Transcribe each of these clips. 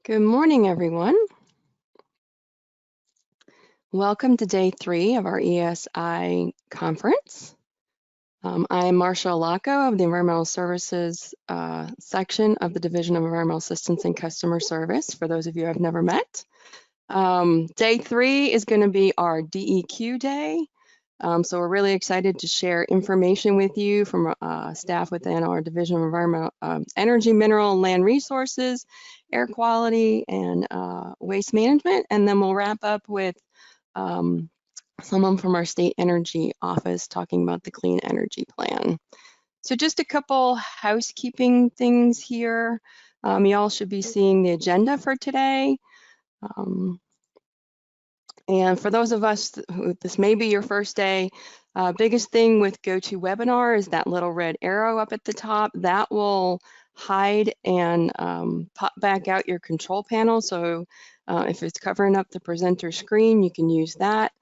Good morning, everyone. Welcome to day 3 of our ESI Conference. I am Marcia Alacco of the Environmental Services section of the Division of Environmental Assistance and Customer Service, for those of you I've never met. Day 3 is going to be our DEQ day. So we're really excited to share information with you from staff within our Division of Environmental Energy, Mineral, and Land Resources, Air Quality, and Waste Management. And then we'll wrap up with someone from our State Energy Office talking about the Clean Energy Plan. So just a couple housekeeping things here. Y'all should be seeing the agenda for today. And for those of us who this may be your first day, biggest thing with GoToWebinar is that little red arrow up at the top. That will hide and pop back out your control panel. So if it's covering up the presenter screen, you can use that.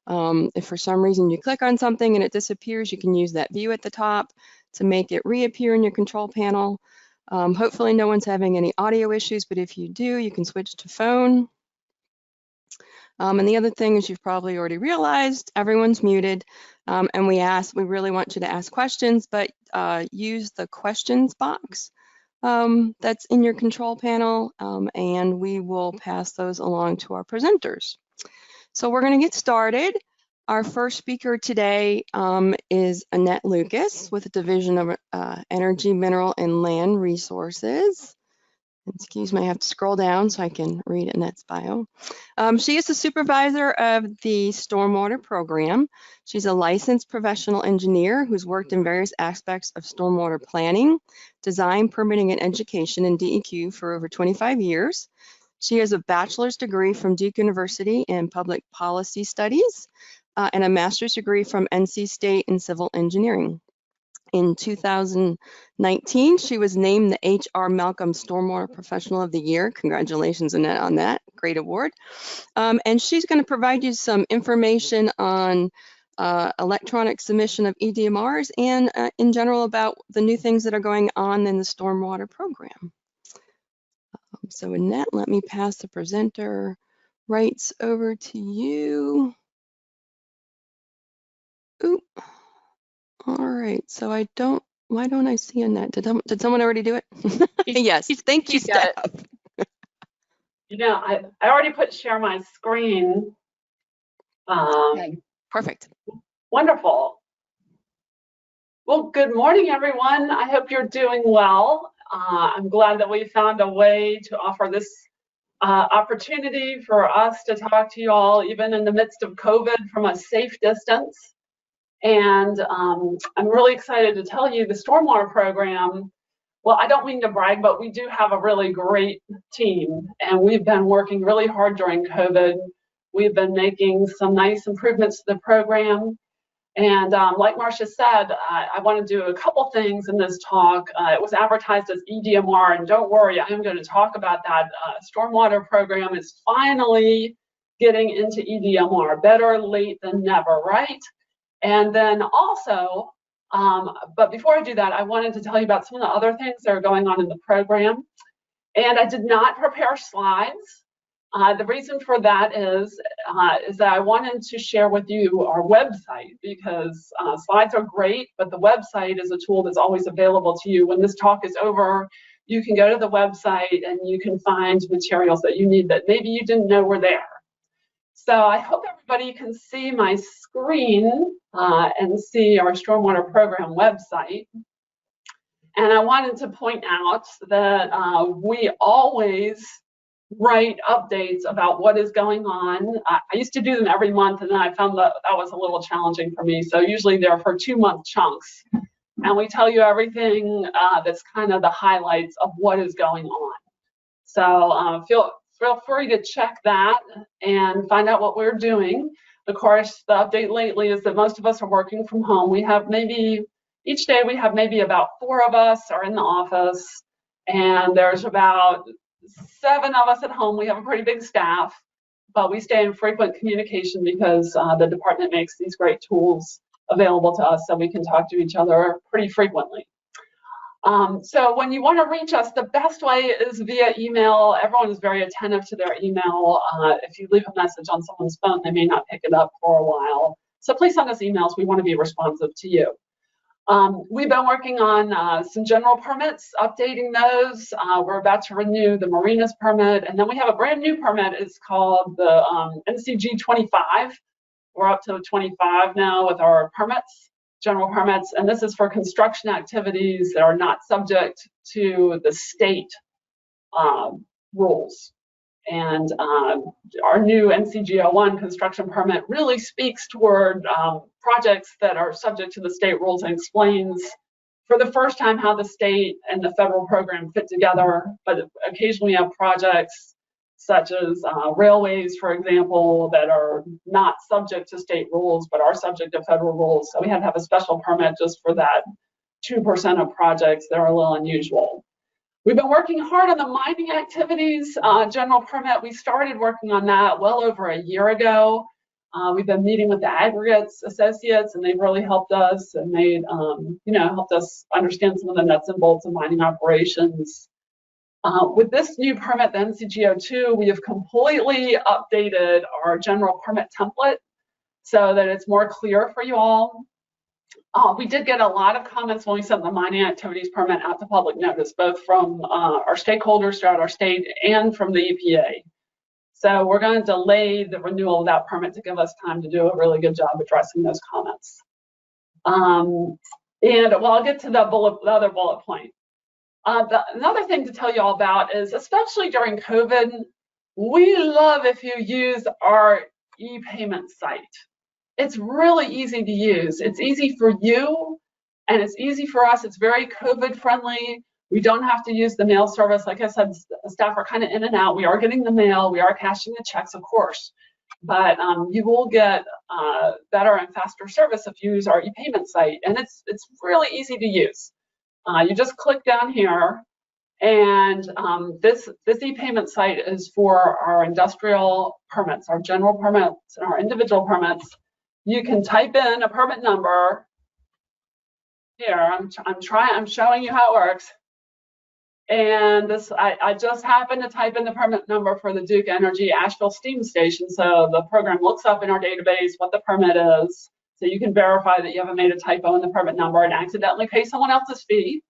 If for some reason you click on something and it disappears, you can use that view at the top to make it reappear in your control panel. Hopefully no one's having any audio issues, but if you do, you can switch to phone. And the other thing is, you've probably already realized, everyone's muted, and we really want you to ask questions, but use the questions box that's in your control panel, and we will pass those along to our presenters. So we're going to get started. Our first speaker today is Annette Lucas with the Division of Energy, Mineral, and Land Resources. Excuse me, I have to scroll down so I can read Annette's bio. She is the supervisor of the stormwater program. She's a licensed professional engineer who's worked in various aspects of stormwater planning, design, permitting, and education in DEQ for over 25 years. She has a bachelor's degree from Duke University in Public Policy Studies and a master's degree from NC State in Civil Engineering. In 2019, she was named the H.R. Malcolm Stormwater Professional of the Year. Congratulations, Annette, on that great award. And she's going to provide you some information on electronic submission of EDMRs and in general about the new things that are going on in the stormwater program. So Annette, let me pass the presenter rights over to you. Oop. All right, so why don't I see Annette? Did someone already do it? Yes, thank you, Steph. You know, I already put share my screen. Okay. Perfect. Wonderful. Well, good morning, everyone. I hope you're doing well. I'm glad that we found a way to offer this opportunity for us to talk to you all, even in the midst of COVID, from a safe distance. And I'm really excited to tell you the stormwater program. Well, I don't mean to brag, but we do have a really great team, and we've been working really hard during COVID. We've been making some nice improvements to the program. And like Marcia said, I want to do a couple things in this talk. It was advertised as EDMR, and don't worry, I am going to talk about that. Stormwater program is finally getting into EDMR. Better late than never, right? And then also, but before I do that, I wanted to tell you about some of the other things that are going on in the program. And I did not prepare slides. The reason for that is that I wanted to share with you our website, because slides are great, but the website is a tool that's always available to you. When this talk is over, you can go to the website and you can find materials that you need that maybe you didn't know were there. So I hope everybody can see my screen and see our stormwater program website. And I wanted to point out that we always write updates about what is going on. I used to do them every month, and then I found that that was a little challenging for me. So usually they're for 2-month chunks. And we tell you everything that's kind of the highlights of what is going on. So feel free to check that and find out what we're doing. Of course, the update lately is that most of us are working from home. We have each day we have maybe about 4 of us are in the office, and there's about 7 of us at home. We have a pretty big staff, but we stay in frequent communication because the department makes these great tools available to us so we can talk to each other pretty frequently. So when you want to reach us, the best way is via email. Everyone is very attentive to their email. If you leave a message on someone's phone, they may not pick it up for a while. So please send us emails. We want to be responsive to you. We've been working on some general permits, updating those. We're about to renew the marinas permit, and then we have a brand new permit. It's called the NCG 25. We're up to 25 now with our permits, general permits, and this is for construction activities that are not subject to the state rules. And our new NCG01 construction permit really speaks toward projects that are subject to the state rules and explains for the first time how the state and the federal program fit together. But occasionally we have projects such as railways, for example, that are not subject to state rules but are subject to federal rules. So we had to have a special permit just for that 2% of projects that are a little unusual. We've been working hard on the mining activities general permit. We started working on that well over a year ago. We've been meeting with the aggregates associates, and they've really helped us and made, helped us understand some of the nuts and bolts of mining operations. With this new permit, the NCG02, we have completely updated our general permit template so that it's more clear for you all. We did get a lot of comments when we sent the mining activities permit out to public notice, both from our stakeholders throughout our state and from the EPA. So we're going to delay the renewal of that permit to give us time to do a really good job addressing those comments. And well, I'll get to the other bullet point. Another thing to tell you all about is, especially during COVID, we love if you use our e-payment site. It's really easy to use. It's easy for you, and it's easy for us. It's very COVID friendly. We don't have to use the mail service. Like I said, staff are kind of in and out. We are getting the mail. We are cashing the checks, of course. But you will get better and faster service if you use our e-payment site. And it's really easy to use. You just click down here, and this e-payment site is for our industrial permits, our general permits, and our individual permits. You can type in a permit number. Here, I'm showing you how it works. And this, I just happened to type in the permit number for the Duke Energy Asheville Steam Station. So the program looks up in our database what the permit is. So you can verify that you haven't made a typo in the permit number and accidentally pay someone else's fee.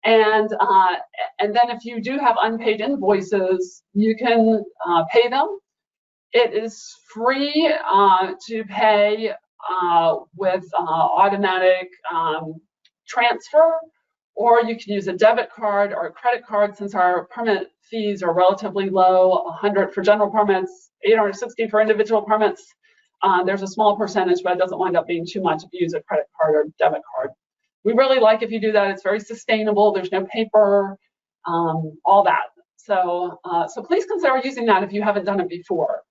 And then if you do have unpaid invoices, you can pay them. It is free to pay with automatic transfer, or you can use a debit card or a credit card. Since our permit fees are relatively low, 100 for general permits, 860 for individual permits, there's a small percentage, but it doesn't wind up being too much if you use a credit card or debit card. We really like if you do that. It's very sustainable. There's no paper, all that. So please consider using that if you haven't done it before.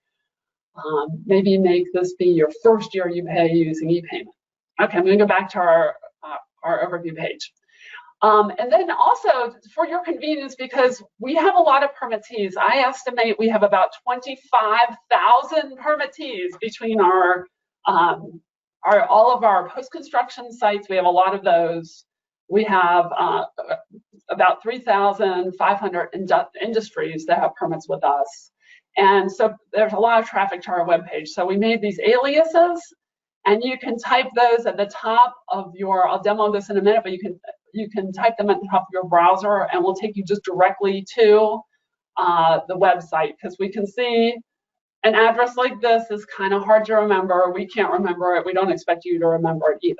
Maybe make this be your first year you pay using e-payment. Okay, I'm going to go back to our overview page. And then also for your convenience, because we have a lot of permittees, I estimate we have about 25,000 permittees between all of our post-construction sites. We have a lot of those. We have about 3,500 industries that have permits with us. And so there's a lot of traffic to our webpage. So we made these aliases, and you can type those at the top of your, I'll demo this in a minute, but you can type them at the top of your browser, and we'll take you just directly to the website, because we can see an address like this is kind of hard to remember. We can't remember it. We don't expect you to remember it either.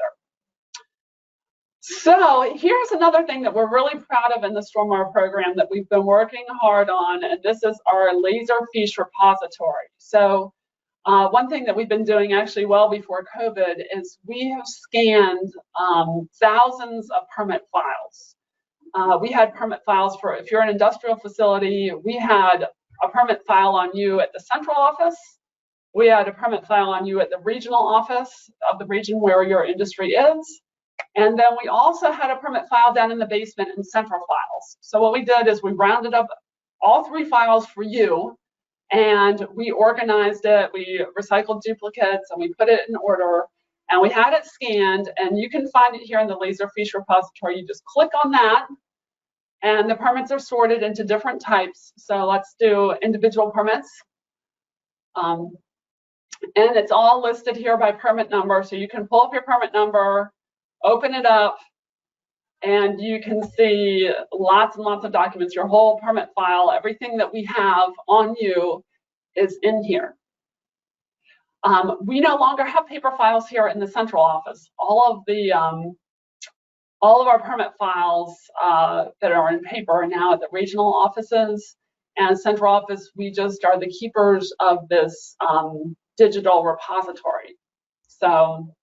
So here's another thing that we're really proud of in the Stormwater program that we've been working hard on, and this is our Laserfiche repository. So one thing that we've been doing actually well before COVID is we have scanned thousands of permit files. We had permit files for, if you're an industrial facility, we had a permit file on you at the central office. We had a permit file on you at the regional office of the region where your industry is. And then we also had a permit file down in the basement in central files. So what we did is we rounded up all three files for you, and we organized it. We recycled duplicates, and we put it in order. And we had it scanned, and you can find it here in the Laserfiche repository. You just click on that, and the permits are sorted into different types. So let's do individual permits. And it's all listed here by permit number. So you can pull up your permit number, open it up, and you can see lots and lots of documents, your whole permit file, everything that we have on you is in here. We no longer have paper files here in the central office. All of our permit files that are in paper are now at the regional offices, and central office, we just are the keepers of this digital repository. So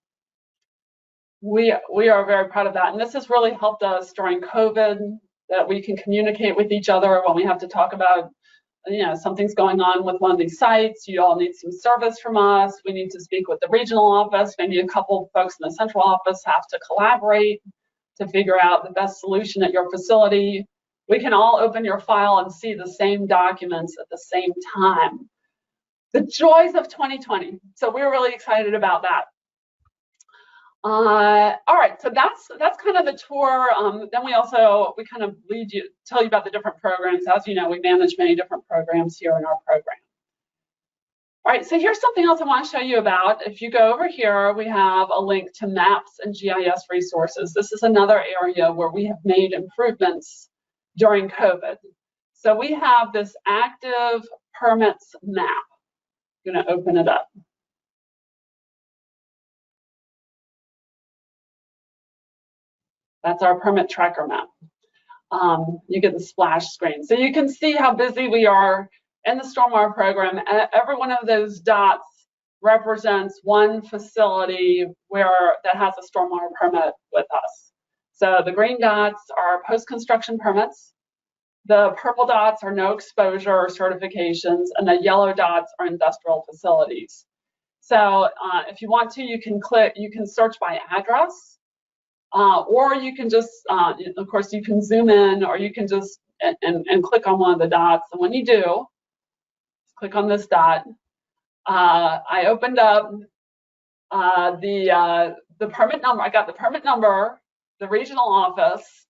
we are very proud of that, and this has really helped us during COVID, that we can communicate with each other when we have to talk about, you know, something's going on with one of these sites, you all need some service from us, we need to speak with the regional office, maybe a couple of folks in the central office have to collaborate to figure out the best solution at your facility. We can all open your file and see the same documents at the same time. The joys of 2020. So we're really excited about that. All right, so that's kind of the tour. Then we kind of tell you about the different programs. As you know, we manage many different programs here in our program. All right, so here's something else I want to show you about. If you go over here, we have a link to maps and GIS resources. This is another area where we have made improvements during COVID. So we have this active permits map. I'm going to open it up. That's our permit tracker map. You get the splash screen. So you can see how busy we are in the stormwater program. Every one of those dots represents one facility that has a stormwater permit with us. So the green dots are post-construction permits. The purple dots are no exposure certifications, and the yellow dots are industrial facilities. So if you want to, you can search by address. Or you can just, of course, you can zoom in, or you can just and click on one of the dots. And when you do, click on this dot. I opened up the permit number. I got the permit number, the regional office,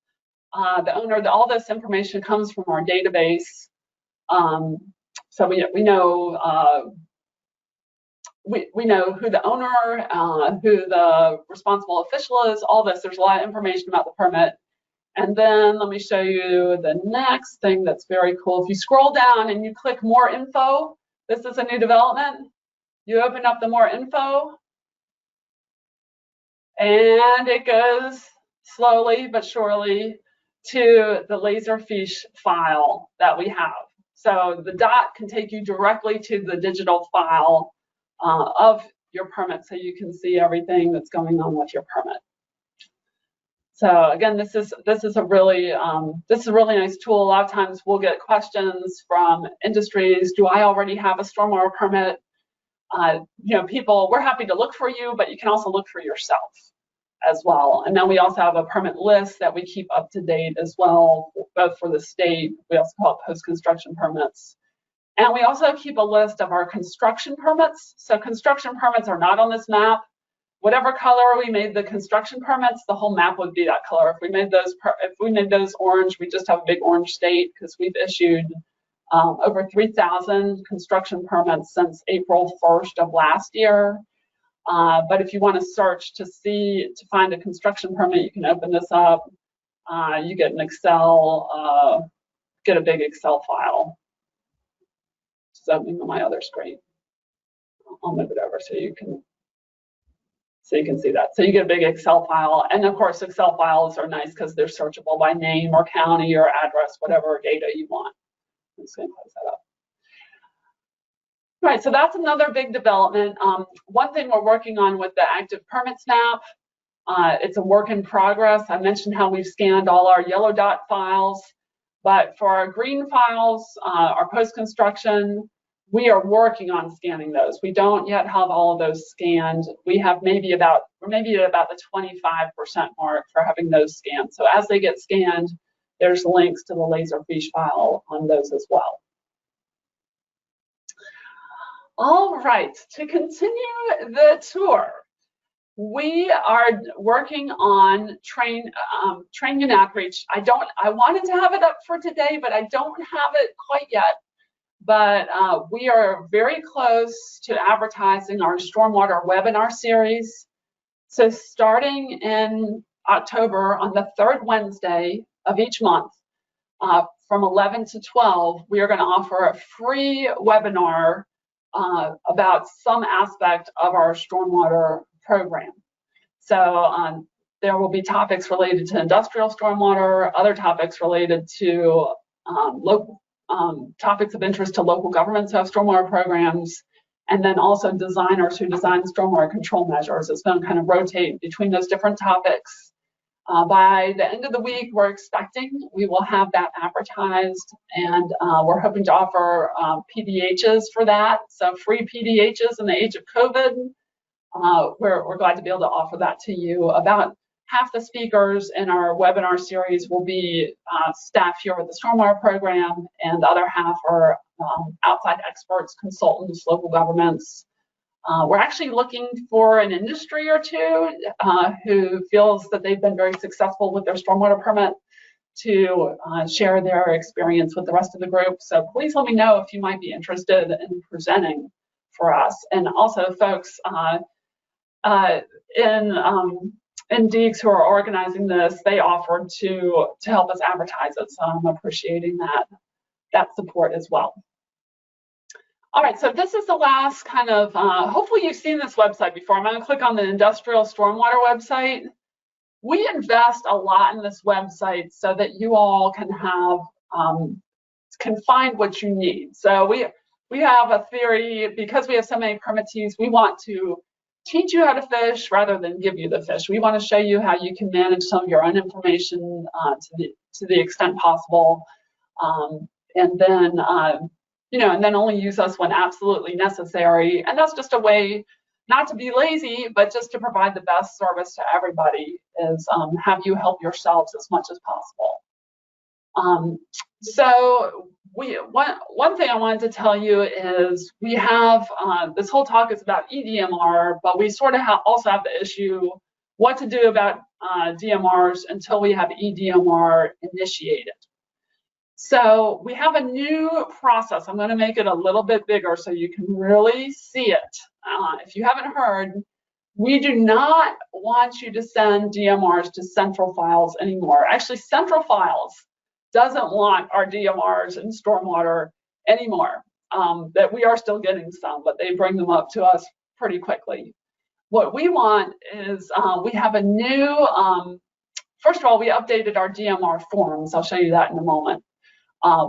the owner. All this information comes from our database. So we know. We know who the owner, who the responsible official is, all this. There's a lot of information about the permit. And then let me show you the next thing that's very cool. If you scroll down and you click more info, this is a new development. You open up the more info, and it goes slowly but surely to the Laserfiche file that we have. So the dot can take you directly to the digital file of your permit, so you can see everything that's going on with your permit. So again, this is a really nice tool. A lot of times we'll get questions from industries. Do I already have a stormwater permit? People, we're happy to look for you, but you can also look for yourself as well. And then we also have a permit list that we keep up to date as well, both for the state. We also call it post-construction permits. And we also keep a list of our construction permits. So construction permits are not on this map. Whatever color we made the construction permits, the whole map would be that color. If we made those orange, we just have a big orange state, because we've issued over 3,000 construction permits since April 1st of last year. But if you want to search to find a construction permit, you can open this up. You get an Excel, get a big Excel file. Something on my other screen. I'll move it over so you can see that. So you get a big Excel file, and of course Excel files are nice because they're searchable by name or county or address, whatever data you want. I'm just going to close that up. All right, so that's another big development. One thing we're working on with the active permits map, it's a work in progress. I mentioned how we've scanned all our yellow dot files, but for our green files, our post-construction, we are working on scanning those. We don't yet have all of those scanned. We have maybe at about the 25% mark for having those scanned. So as they get scanned, there's links to the Laserfiche file on those as well. All right, to continue the tour. We are working on training and outreach. I wanted to have it up for today, but I don't have it quite yet. But we are very close to advertising our stormwater webinar series. So starting in October, on the third Wednesday of each month, from 11 to 12, we are going to offer a free webinar about some aspect of our stormwater program. So there will be topics related to industrial stormwater, other topics related to local topics of interest to local governments who have stormwater programs, and then also designers who design stormwater control measures. It's going to kind of rotate between those different topics. By the end of the week, we're expecting we will have that advertised, and we're hoping to offer PDHs for that. So free PDHs in the age of COVID. We're glad to be able to offer that to you. About half the speakers in our webinar series will be staff here with the stormwater program, and the other half are outside experts, consultants, local governments. We're actually looking for an industry or two who feels that they've been very successful with their stormwater permit to share their experience with the rest of the group. So please let me know if you might be interested in presenting for us. And also folks in Deeks who are organizing this, they offered to help us advertise it. So I'm appreciating that support as well. All right, so this is the last kind of, hopefully you've seen this website before. I'm going to click on the industrial stormwater website. We invest a lot in this website so that you all can have, can find what you need. So we have a theory, because we have so many permittees, we want to teach you how to fish rather than give you the fish. We want to show you how you can manage some of your own information to the extent possible, and then and then only use us when absolutely necessary. And that's just a way not to be lazy, but just to provide the best service to everybody, is have you help yourselves as much as possible. So one thing I wanted to tell you is we have, this whole talk is about EDMR, but we sort of also have the issue what to do about DMRs until we have EDMR initiated. So we have a new process. I'm going to make it a little bit bigger so you can really see it. If you haven't heard, we do not want you to send DMRs to central files anymore. Actually, central files doesn't want our DMRs in stormwater anymore. That we are still getting some, but they bring them up to us pretty quickly. What we want is we have a new, first of all, we updated our DMR forms. I'll show you that in a moment.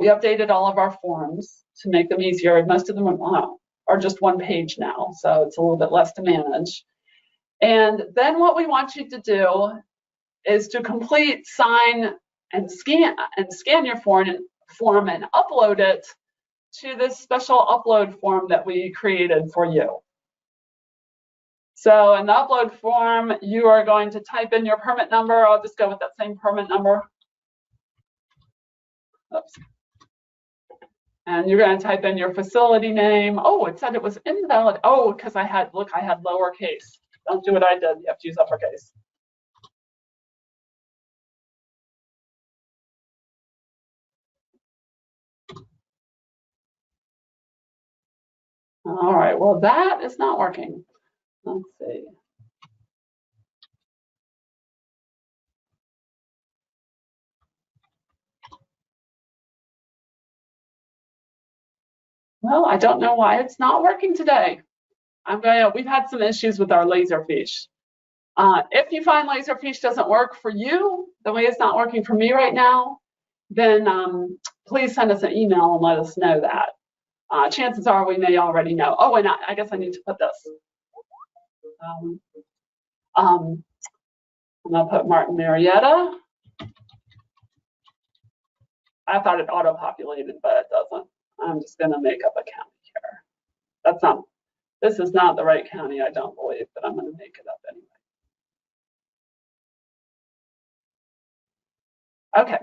We updated all of our forms to make them easier. Most of them are just one page now, so it's a little bit less to manage. And then what we want you to do is to complete, sign, and scan your form and upload it to this special upload form that we created for you. So in the upload form, you are going to type in your permit number. I'll just go with that same permit number. Oops. And you're going to type in your facility name. Oh, it said it was invalid. Oh, because I had lowercase. Don't do what I did. You have to use uppercase. All right, well, that is not working. Let's see. Well, I don't know why it's not working today. We've had some issues with our Laserfish. If you find Laserfish doesn't work for you, the way it's not working for me right now, then please send us an email and let us know that. Chances are we may already know. Oh, and I guess I need to put this. I'm gonna put Martin Marietta. I thought it auto-populated, but it doesn't. I'm just gonna make up a county here. This is not the right county, I don't believe, but I'm gonna make it up anyway. Okay,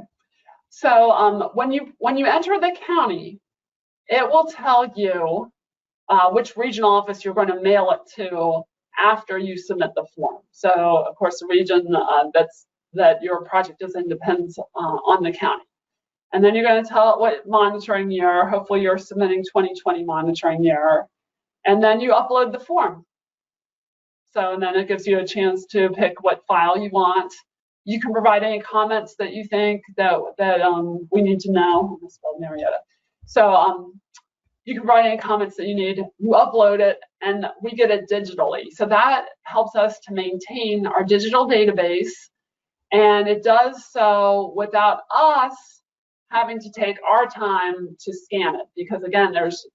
so when you enter the county, it will tell you which regional office you're going to mail it to, after you submit the form. So of course the region that your project is in depends on the county. And then you're going to tell it what monitoring year, hopefully you're submitting 2020 monitoring year, and then you upload the form. So, and then it gives you a chance to pick what file you want. You can provide any comments that you think that we need to know. I spelled Marietta. So you can provide any comments that you need. You upload it, and we get it digitally. So that helps us to maintain our digital database, and it does so without us having to take our time to scan it. Because again, there's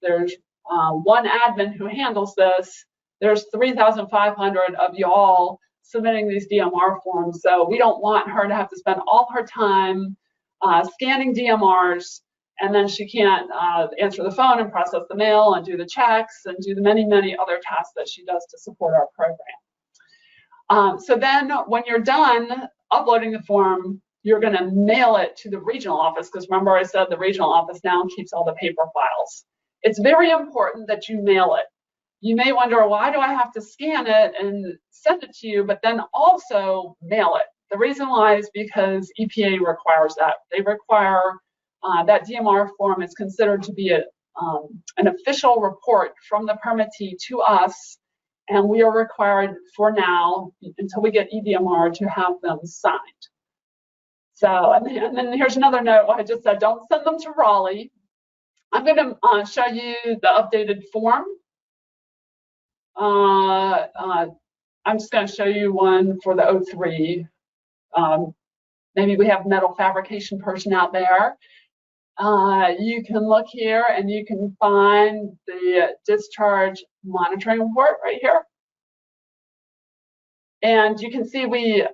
one admin who handles this. There's 3,500 of y'all submitting these DMR forms, so we don't want her to have to spend all her time scanning DMRs, and then she can't answer the phone and process the mail and do the checks and do the many, many other tasks that she does to support our program. So then when you're done uploading the form, you're going to mail it to the regional office, because remember I said the regional office now keeps all the paper files. It's very important that you mail it. You may wonder, why do I have to scan it and send it to you, but then also mail it? The reason why is because EPA requires that. They require that DMR form is considered to be an official report from the permittee to us, and we are required for now, until we get EDMR, to have them signed. So, and then here's another note. I just said, don't send them to Raleigh. I'm going to show you the updated form. I'm just going to show you one for the 03. Maybe we have metal fabrication person out there. You can look here and you can find the discharge monitoring report right here. And you can see we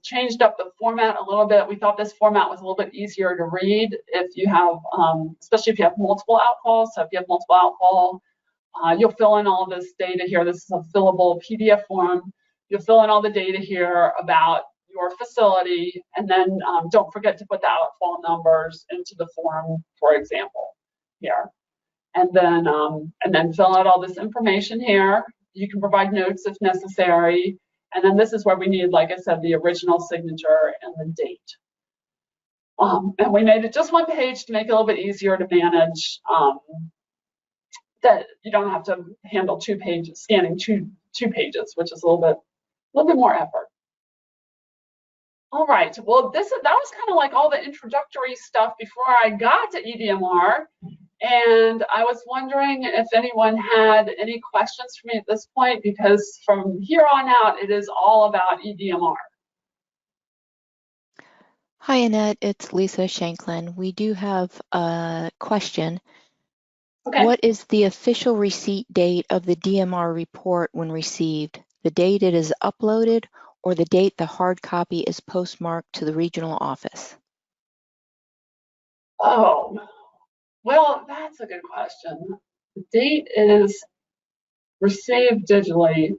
changed up the format a little bit. We thought this format was a little bit easier to read if you have, especially if you have multiple outcalls. So if you have multiple outcall, you'll fill in all this data here. This is a fillable PDF form. You'll fill in all the data here about your facility, and then don't forget to put the outfall numbers into the form, for example, here. And then fill out all this information here. You can provide notes if necessary. And then this is where we need, like I said, the original signature and the date. And we made it just one page to make it a little bit easier to manage, that you don't have to handle scanning two pages, which is a little bit more effort. All right, well, that was kind of like all the introductory stuff before I got to EDMR. And I was wondering if anyone had any questions for me at this point, because from here on out, it is all about EDMR. Hi, Annette. It's Lisa Shanklin. We do have a question. Okay. What is the official receipt date of the DMR report when received? The date it is uploaded, or the date the hard copy is postmarked to the regional office? Oh, well, that's a good question. The date is received digitally.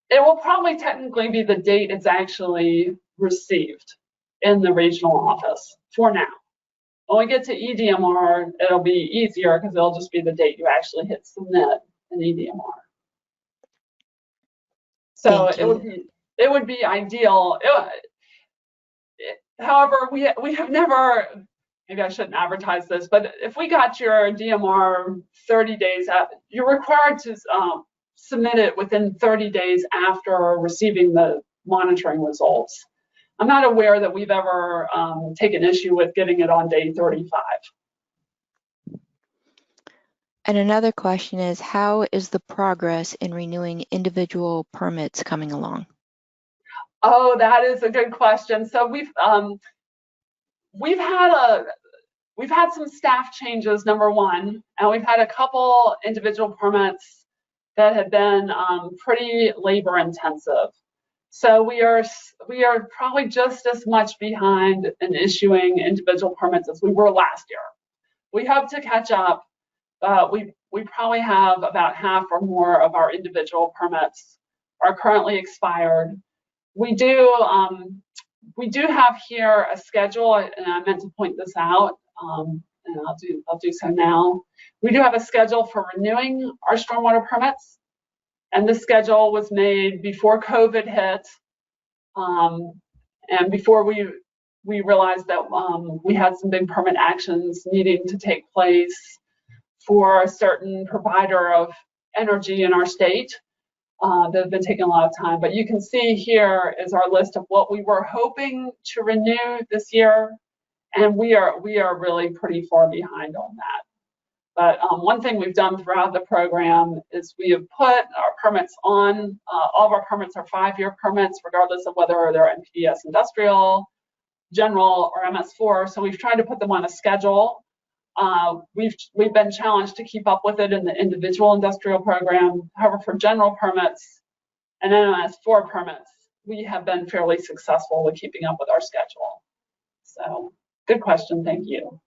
It will probably technically be the date it's actually received in the regional office for now. When we get to EDMR, it'll be easier because it'll just be the date you actually hit submit in EDMR. So it would be ideal. However, we have never, maybe I shouldn't advertise this, but if we got your DMR 30 days out, you're required to submit it within 30 days after receiving the monitoring results. I'm not aware that we've ever taken issue with getting it on day 35. And another question is, how is the progress in renewing individual permits coming along? Oh, that is a good question. So we've had some staff changes, number one, and we've had a couple individual permits that have been pretty labor intensive. So we are probably just as much behind in issuing individual permits as we were last year. We hope to catch up. We probably have about half or more of our individual permits are currently expired. We do have here a schedule, and I meant to point this out, and I'll do so now. We do have a schedule for renewing our stormwater permits. And the schedule was made before COVID hit, and before we realized that we had some big permit actions needing to take place for a certain provider of energy in our state that have been taking a lot of time. But you can see here is our list of what we were hoping to renew this year, and we are really pretty far behind on that. But one thing we've done throughout the program is we have put our permits on, all of our permits are 5-year permits, regardless of whether they're NPDES industrial, general, or MS4. So we've tried to put them on a schedule. We've been challenged to keep up with it in the individual industrial program. However, for general permits and MS4 permits, we have been fairly successful with keeping up with our schedule. So good question, thank you.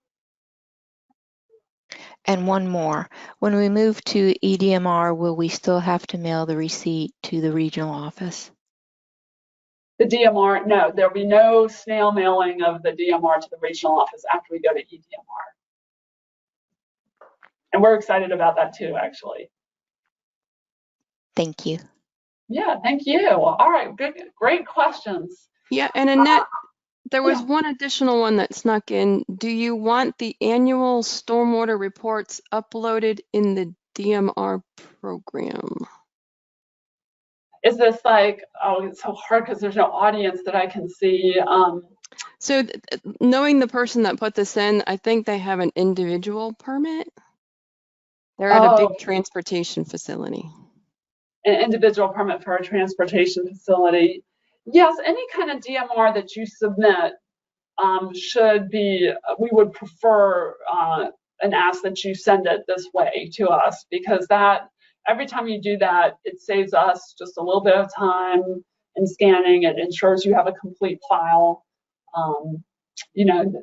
And one more. When we move to EDMR, will we still have to mail the receipt to the regional office? The DMR, no, there'll be no snail mailing of the DMR to the regional office after we go to EDMR. And we're excited about that too, actually. Thank you. Yeah, thank you. All right, good, great questions. Yeah, and Annette, there was one additional one that snuck in. Do you want the annual stormwater reports uploaded in the DMR program? Is this like, oh, it's so hard because there's no audience that I can see. So knowing the person that put this in, I think they have an individual permit. They're at a big transportation facility. An individual permit for a transportation facility. Yes, any kind of DMR that you submit should be, we would prefer and ask that you send it this way to us, because that, every time you do that, it saves us just a little bit of time in scanning. It ensures you have a complete file. You know,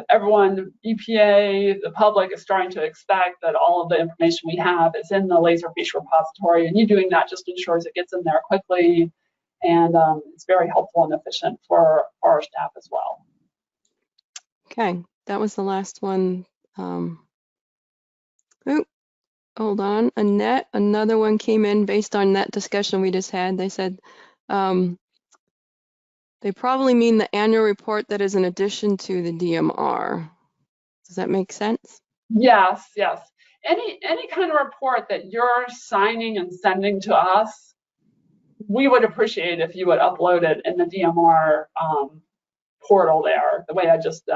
everyone, EPA, the public is starting to expect that all of the information we have is in the Laserfish repository, and you doing that just ensures it gets in there quickly, and it's very helpful and efficient for our staff as well. Okay, that was the last one. Hold on, Annette, another one came in based on that discussion we just had. They said they probably mean the annual report that is in addition to the DMR. Does that make sense? Yes, yes. Any kind of report that you're signing and sending to us, we would appreciate if you would upload it in the DMR portal there, the way I just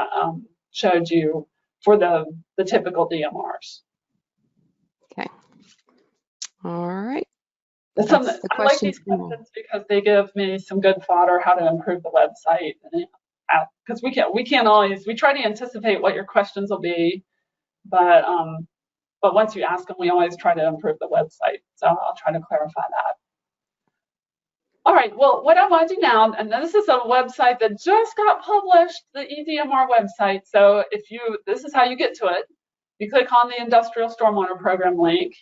showed you for the typical DMRs. Okay. All right. I like these questions because they give me some good fodder how to improve the website. Because we can't always, we try to anticipate what your questions will be, but once you ask them, we always try to improve the website. So I'll try to clarify that. All right, well, what I want to do now, and this is a website that just got published, the EDMR website. So this is how you get to it. You click on the Industrial Stormwater Program link,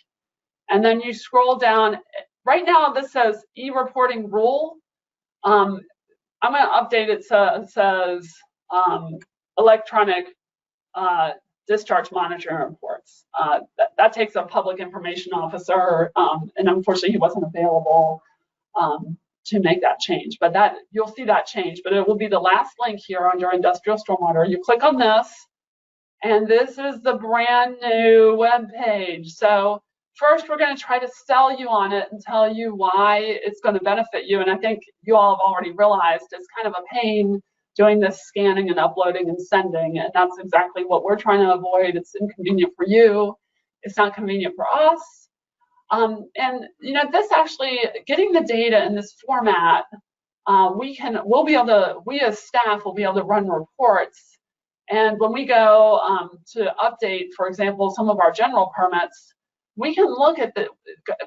and then you scroll down. Right now, this says e-reporting rule. I'm going to update it so it says electronic discharge monitoring reports. That takes a public information officer, and unfortunately, he wasn't available to make that change. But you'll see that change. But it will be the last link here under Industrial Stormwater. You click on this, and this is the brand new web page. So first, we're going to try to sell you on it and tell you why it's going to benefit you. And I think you all have already realized it's kind of a pain doing this scanning and uploading and sending. And that's exactly what we're trying to avoid. It's inconvenient for you. It's not convenient for us. And you know, this actually, getting the data in this format, we as staff will be able to run reports. And when we go to update, for example, some of our general permits, we can look at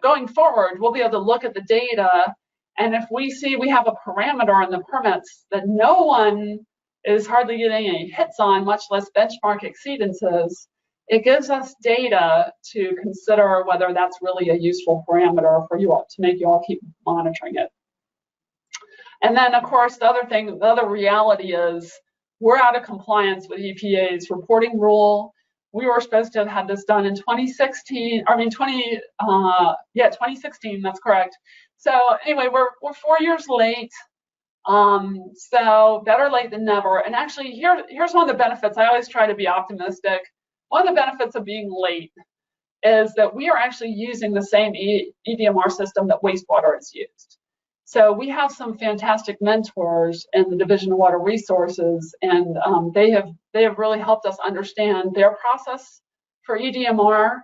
going forward, we'll be able to look at the data, and if we see we have a parameter in the permits that no one is hardly getting any hits on, much less benchmark exceedances, it gives us data to consider whether that's really a useful parameter for you all, to make you all keep monitoring it. And then, of course, the other reality is we're out of compliance with EPA's reporting rule. we were supposed to have had this done in 2016. I mean, 2016. That's correct. So anyway, we're 4 years late. So better late than never. And actually, here's one of the benefits. I always try to be optimistic. One of the benefits of being late is that we are actually using the same EDMR system that wastewater is used. So we have some fantastic mentors in the Division of Water Resources, and they have really helped us understand their process for EDMR.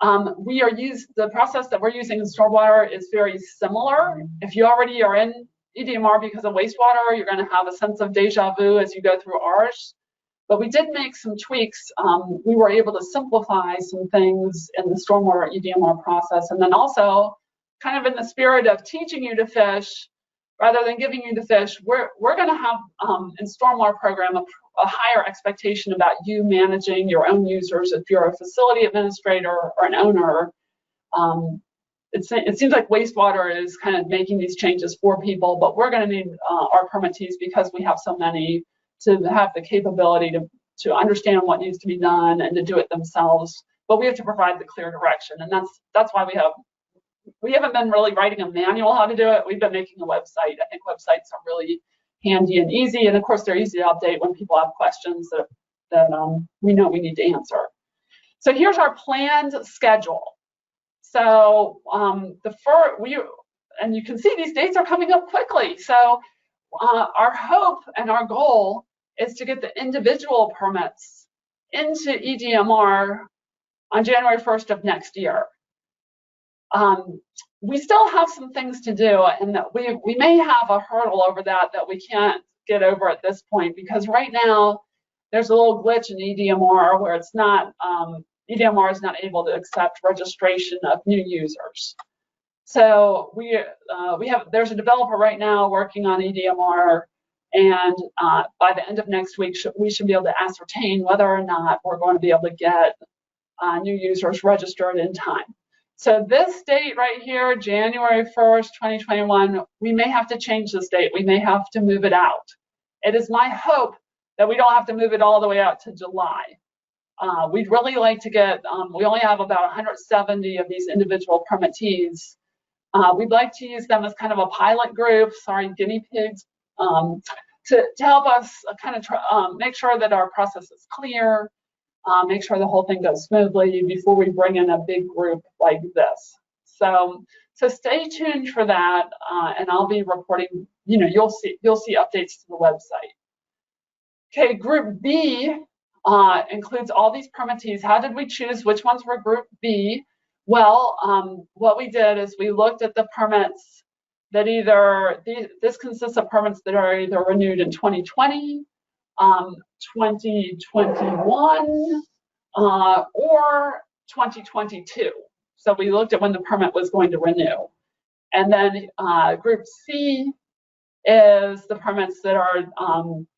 The process that we're using in stormwater is very similar. If you already are in EDMR because of wastewater, you're going to have a sense of deja vu as you go through ours. But we did make some tweaks. We were able to simplify some things in the stormwater EDMR process, and then also, kind of in the spirit of teaching you to fish, rather than giving you the fish, we're going to have in stormwater program a higher expectation about you managing your own users. If you're a facility administrator or an owner, it seems like wastewater is kind of making these changes for people, but we're going to need our permittees, because we have so many, to have the capability to understand what needs to be done and to do it themselves. But we have to provide the clear direction, and that's why we haven't been really writing a manual how to do it. We've been making a website. I think websites are really handy and easy, and of course they're easy to update when people have questions that we know we need to answer. So here's our planned schedule. So and you can see these dates are coming up quickly. So our hope and our goal is to get the individual permits into EDMR on January 1st of next year. We still have some things to do, and that we may have a hurdle over that we can't get over at this point, because right now there's a little glitch in EDMR where it's not, EDMR is not able to accept registration of new users. So there's a developer right now working on EDMR, and by the end of next week we should be able to ascertain whether or not we're going to be able to get new users registered in time. So this date right here, January 1st, 2021, we may have to change this date. We may have to move it out. It is my hope that we don't have to move it all the way out to July. We'd really like to get, we only have about 170 of these individual permittees. We'd like to use them as kind of a pilot group, guinea pigs, to help us kind of make sure that our process is clear, make sure the whole thing goes smoothly before we bring in a big group like this. So stay tuned for that, and I'll be reporting. You'll see updates to the website. Okay, Group B includes all these permittees. How did we choose which ones were Group B? Well, what we did is we looked at the permits that this consists of permits that are either renewed in 2020, 2021, or 2022. So we looked at when the permit was going to renew. And then Group C is the permits that are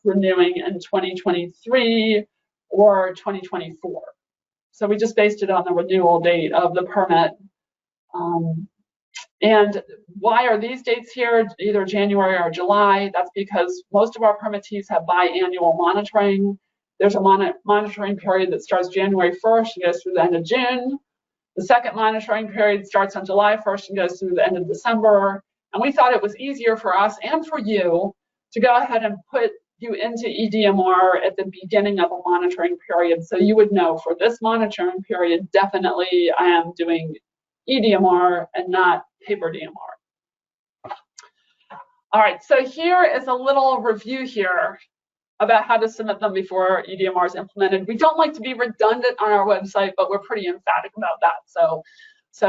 renewing in 2023 or 2024. So we just based it on the renewal date of the permit. And why are these dates here, either January or July? That's because most of our permittees have biannual monitoring. There's a monitoring period that starts January 1st and goes through the end of June. The second monitoring period starts on July 1st and goes through the end of December. And we thought it was easier for us and for you to go ahead and put you into EDMR at the beginning of a monitoring period, so you would know for this monitoring period, definitely I am doing EDMR and not paper DMR. All right, so here is a little review here about how to submit them before EDMR is implemented. We don't like to be redundant on our website, but we're pretty emphatic about that. So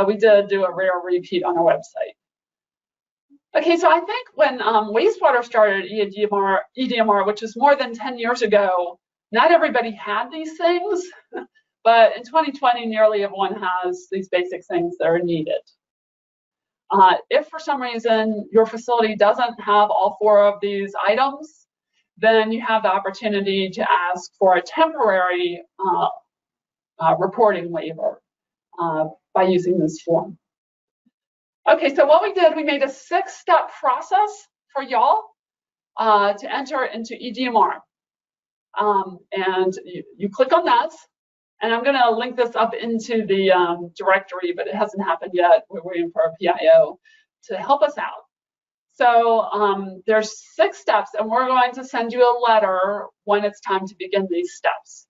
we did do a rare repeat on our website. Okay, so I think when wastewater started EDMR, which is more than 10 years ago, not everybody had these things, but in 2020, nearly everyone has these basic things that are needed. If for some reason your facility doesn't have all 4 of these items, then you have the opportunity to ask for a temporary reporting waiver by using this form. Okay, so what we did, we made a 6-step process for y'all to enter into EDMR. And you click on that, And I'm going to link this up into the directory, but it hasn't happened yet. We're waiting for our PIO to help us out. So there's 6 steps, and we're going to send you a letter when it's time to begin these steps.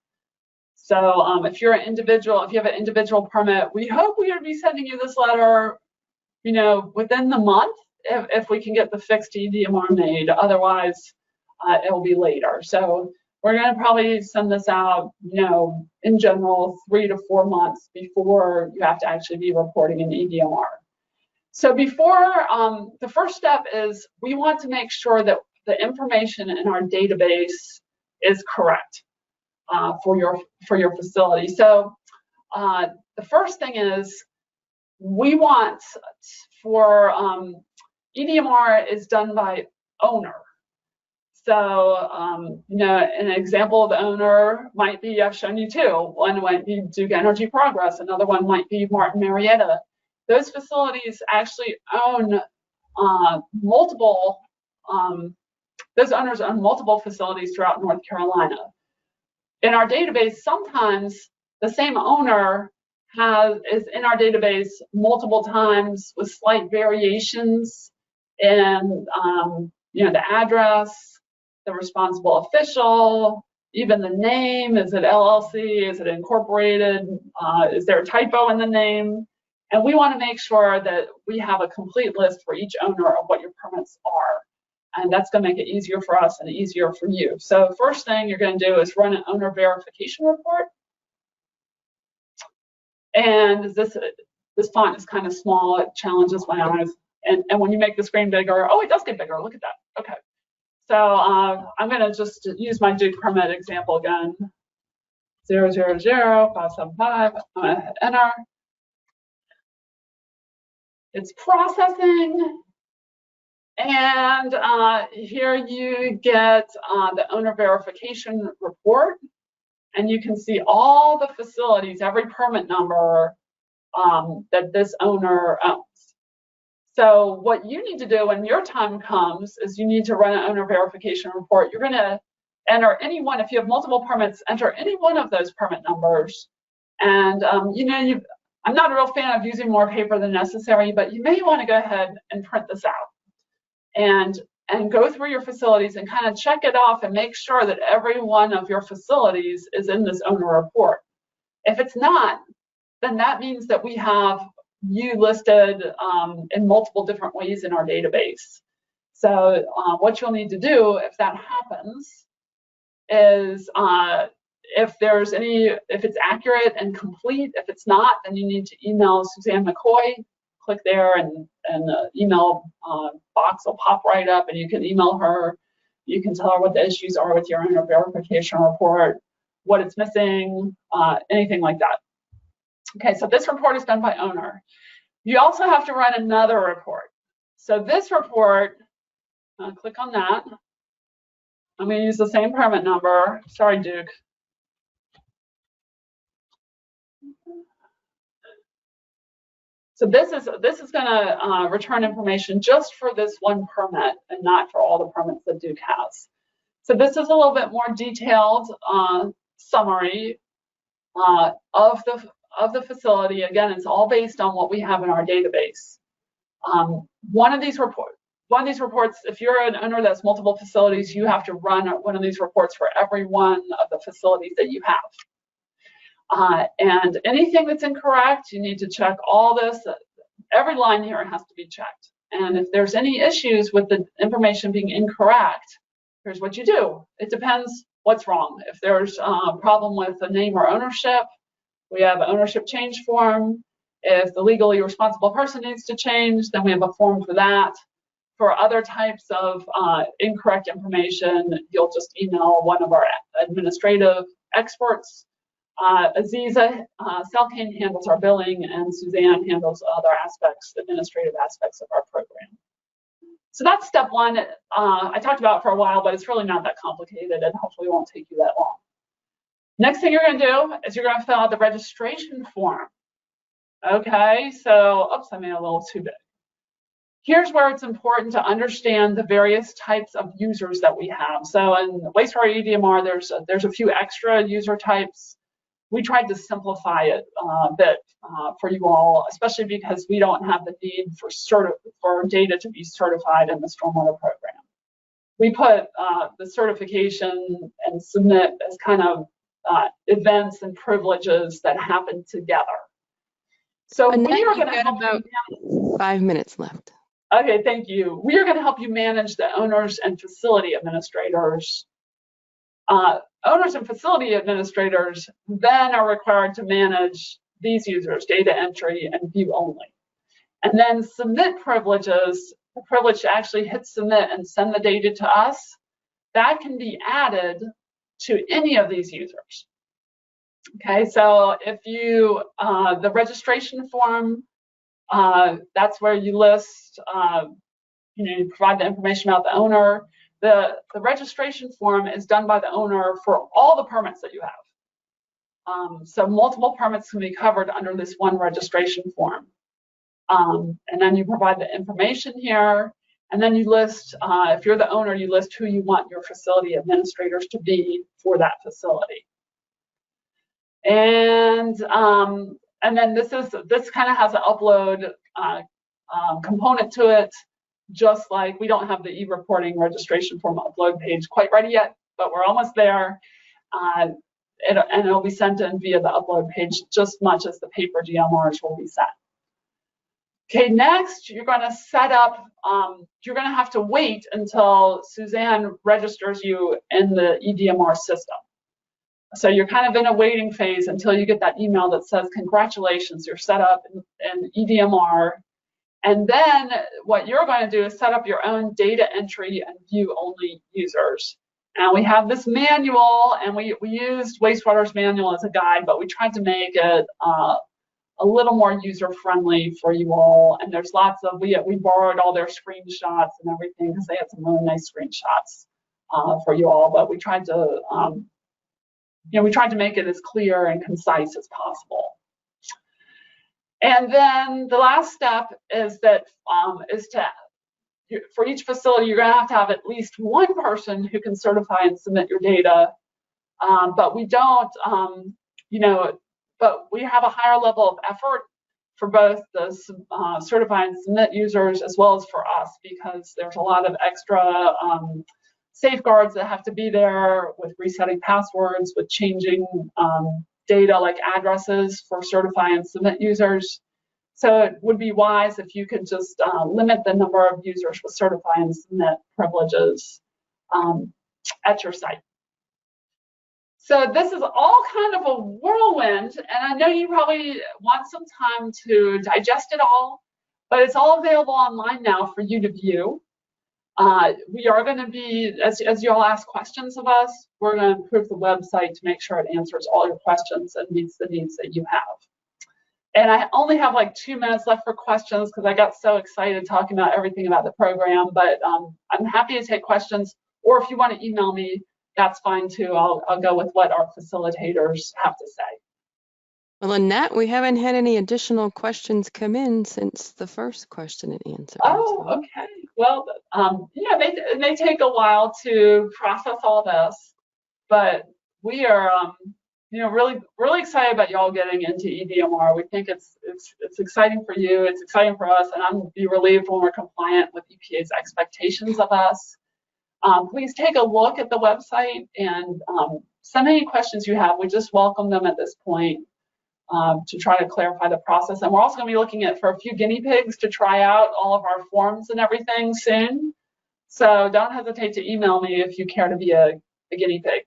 So if you're an individual, if you have an individual permit, we hope we will be sending you this letter, you know, within the month if we can get the fixed EDMR made. Otherwise, it will be later. So we're going to probably send this out, you know, in general, 3 to 4 months before you have to actually be reporting an EDMR. So before, the first step is we want to make sure that the information in our database is correct for your facility. So the first thing is we want for EDMR is done by owner. So, you know, an example of the owner might be, I've shown you 2. One might be Duke Energy Progress. Another one might be Martin Marietta. Those facilities actually own multiple, those owners own multiple facilities throughout North Carolina. In our database, sometimes the same owner is in our database multiple times with slight variations in, you know, the address, the responsible official, even the name. Is it LLC? Is it incorporated? Is there a typo in the name? And we want to make sure that we have a complete list for each owner of what your permits are. And that's going to make it easier for us and easier for you. So first thing you're going to do is run an owner verification report. And this font is kind of small. It challenges my eyes. And when you make the screen bigger, oh, it does get bigger. Look at that. Okay. So I'm going to just use my Duke permit example again. 000575. I'm going to hit enter. It's processing. And here you get the owner verification report. And you can see all the facilities, every permit number that this owner owns. So what you need to do when your time comes is you need to run an owner verification report. You're going to enter any one, if you have multiple permits, enter any one of those permit numbers. And you know, I'm not a real fan of using more paper than necessary, but you may want to go ahead and print this out and go through your facilities and kind of check it off and make sure that every one of your facilities is in this owner report. If it's not, then that means that we have you listed in multiple different ways in our database. So what you'll need to do if that happens is if it's accurate and complete. If it's not, then you need to email Suzanne McCoy. Click there and the email box will pop right up and you can email her. You can tell her what the issues are with your owner verification report, what it's missing, anything like that. Okay, so this report is done by owner. You also have to run another report. So this report, click on that. I'm going to use the same permit number. Sorry, Duke. So this is going to return information just for this one permit and not for all the permits that Duke has. So this is a little bit more detailed summary of the facility. Again, it's all based on what we have in our database. One of these reports, if you're an owner that's multiple facilities, you have to run one of these reports for every one of the facilities that you have. And anything that's incorrect, you need to check all this. Every line here has to be checked. And if there's any issues with the information being incorrect, here's what you do. It depends what's wrong. If there's a problem with the name or ownership, we have an ownership change form. If the legally responsible person needs to change, then we have a form for that. For other types of incorrect information, you'll just email one of our administrative experts. Aziza Selkane handles our billing, and Suzanne handles other aspects, administrative aspects of our program. So that's step one. I talked about it for a while, but it's really not that complicated, and hopefully it won't take you that long. Next thing you're going to do is you're going to fill out the registration form. Okay, so, oops, I made it a little too big. Here's where it's important to understand the various types of users that we have. So in wastewater EDMR, there's a few extra user types. we tried to simplify it a bit for you all, especially because we don't have the need for data to be certified in the stormwater program. We put the certification and submit as kind of events and privileges that happen together. So Annette, we are going to you've got help about you. 5 minutes left. Okay, thank you. We are going to help you manage the owners and facility administrators. Owners and facility administrators then are required to manage these users, data entry and view only. And then submit privileges, the privilege to actually hit submit and send the data to us, that can be added to any of these users. Okay, so if you, the registration form, that's where you list, you provide the information about the owner. The registration form is done by the owner for all the permits that you have. So multiple permits can be covered under this one registration form. And then you provide the information here, and then you list, if you're the owner, you list who you want your facility administrators to be for that facility. And then this kind of has an upload component to it, just like we don't have the e-reporting registration form upload page quite ready yet, but we're almost there. And it'll be sent in via the upload page just much as the paper DMRs will be sent. Okay, next you're going to set up, you're going to have to wait until Suzanne registers you in the EDMR system. So you're kind of in a waiting phase until you get that email that says, congratulations, you're set up in EDMR. And then what you're going to do is set up your own data entry and view only users. And we have this manual, and we used Wastewater's manual as a guide, but we tried to make it a little more user-friendly for you all. And there's lots of, we borrowed all their screenshots and everything because they had some really nice screenshots for you all. But we tried to, we tried to make it as clear and concise as possible. And then the last step is that for each facility, you're going to have at least one person who can certify and submit your data. But we don't, but we have a higher level of effort for both the certify and submit users as well as for us, because there's a lot of extra safeguards that have to be there with resetting passwords, with changing data like addresses for certify and submit users. So it would be wise if you could just limit the number of users with certify and submit privileges at your site. So this is all kind of a whirlwind, and I know you probably want some time to digest it all, but it's all available online now for you to view. We are going to be, as you all ask questions of us, we're going to improve the website to make sure it answers all your questions and meets the needs that you have. And I only have like 2 minutes left for questions because I got so excited talking about everything about the program, but I'm happy to take questions, or if you want to email me, that's fine too. I'll go with what our facilitators have to say. Well, Annette, we haven't had any additional questions come in since the first question and answer. Oh, so. Okay. Well, yeah, they take a while to process all this, but we are, really excited about y'all getting into EDMR. We think it's exciting for you. It's exciting for us, and I'm be relieved when we're compliant with EPA's expectations of us. Please take a look at the website and send any questions you have. We just welcome them at this point to try to clarify the process. And we're also going to be looking for a few guinea pigs to try out all of our forms and everything soon. So don't hesitate to email me if you care to be a guinea pig.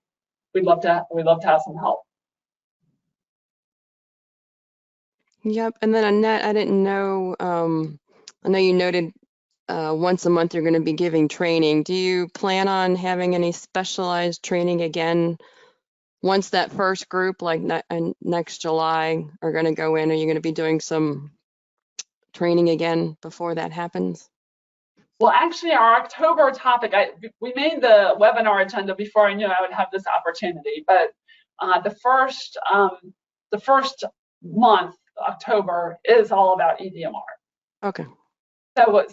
We'd love to have some help. Yep. And then Annette, I didn't know, I know you noted once a month you're going to be giving training. Do you plan on having any specialized training again once that first group, like next July, are going to go in? Are you going to be doing some training again before that happens? Well, actually, our October topic, we made the webinar agenda before I knew I would have this opportunity. But the first month, October, is all about EDMR. Okay. So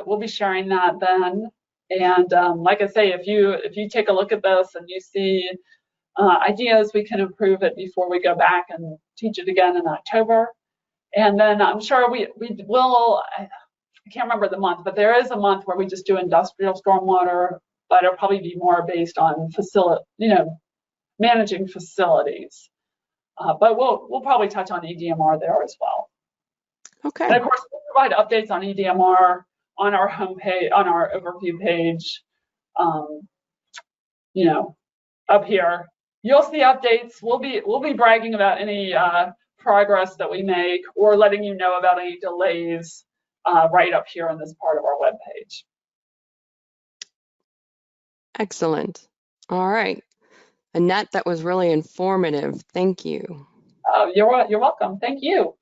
we'll be sharing that then. And like I say, if you take a look at this and you see ideas, we can improve it before we go back and teach it again in October. And then I'm sure we will, I can't remember the month, but there is a month where we just do industrial stormwater, but it'll probably be more based on facility, managing facilities. But we'll probably touch on EDMR there as well. Okay. And of course, we'll provide updates on EDMR on our homepage, on our overview page. Up here, you'll see updates. We'll be bragging about any progress that we make or letting you know about any delays right up here on this part of our webpage. Excellent. All right. Annette, that was really informative. Thank you. Oh, you're welcome. Thank you.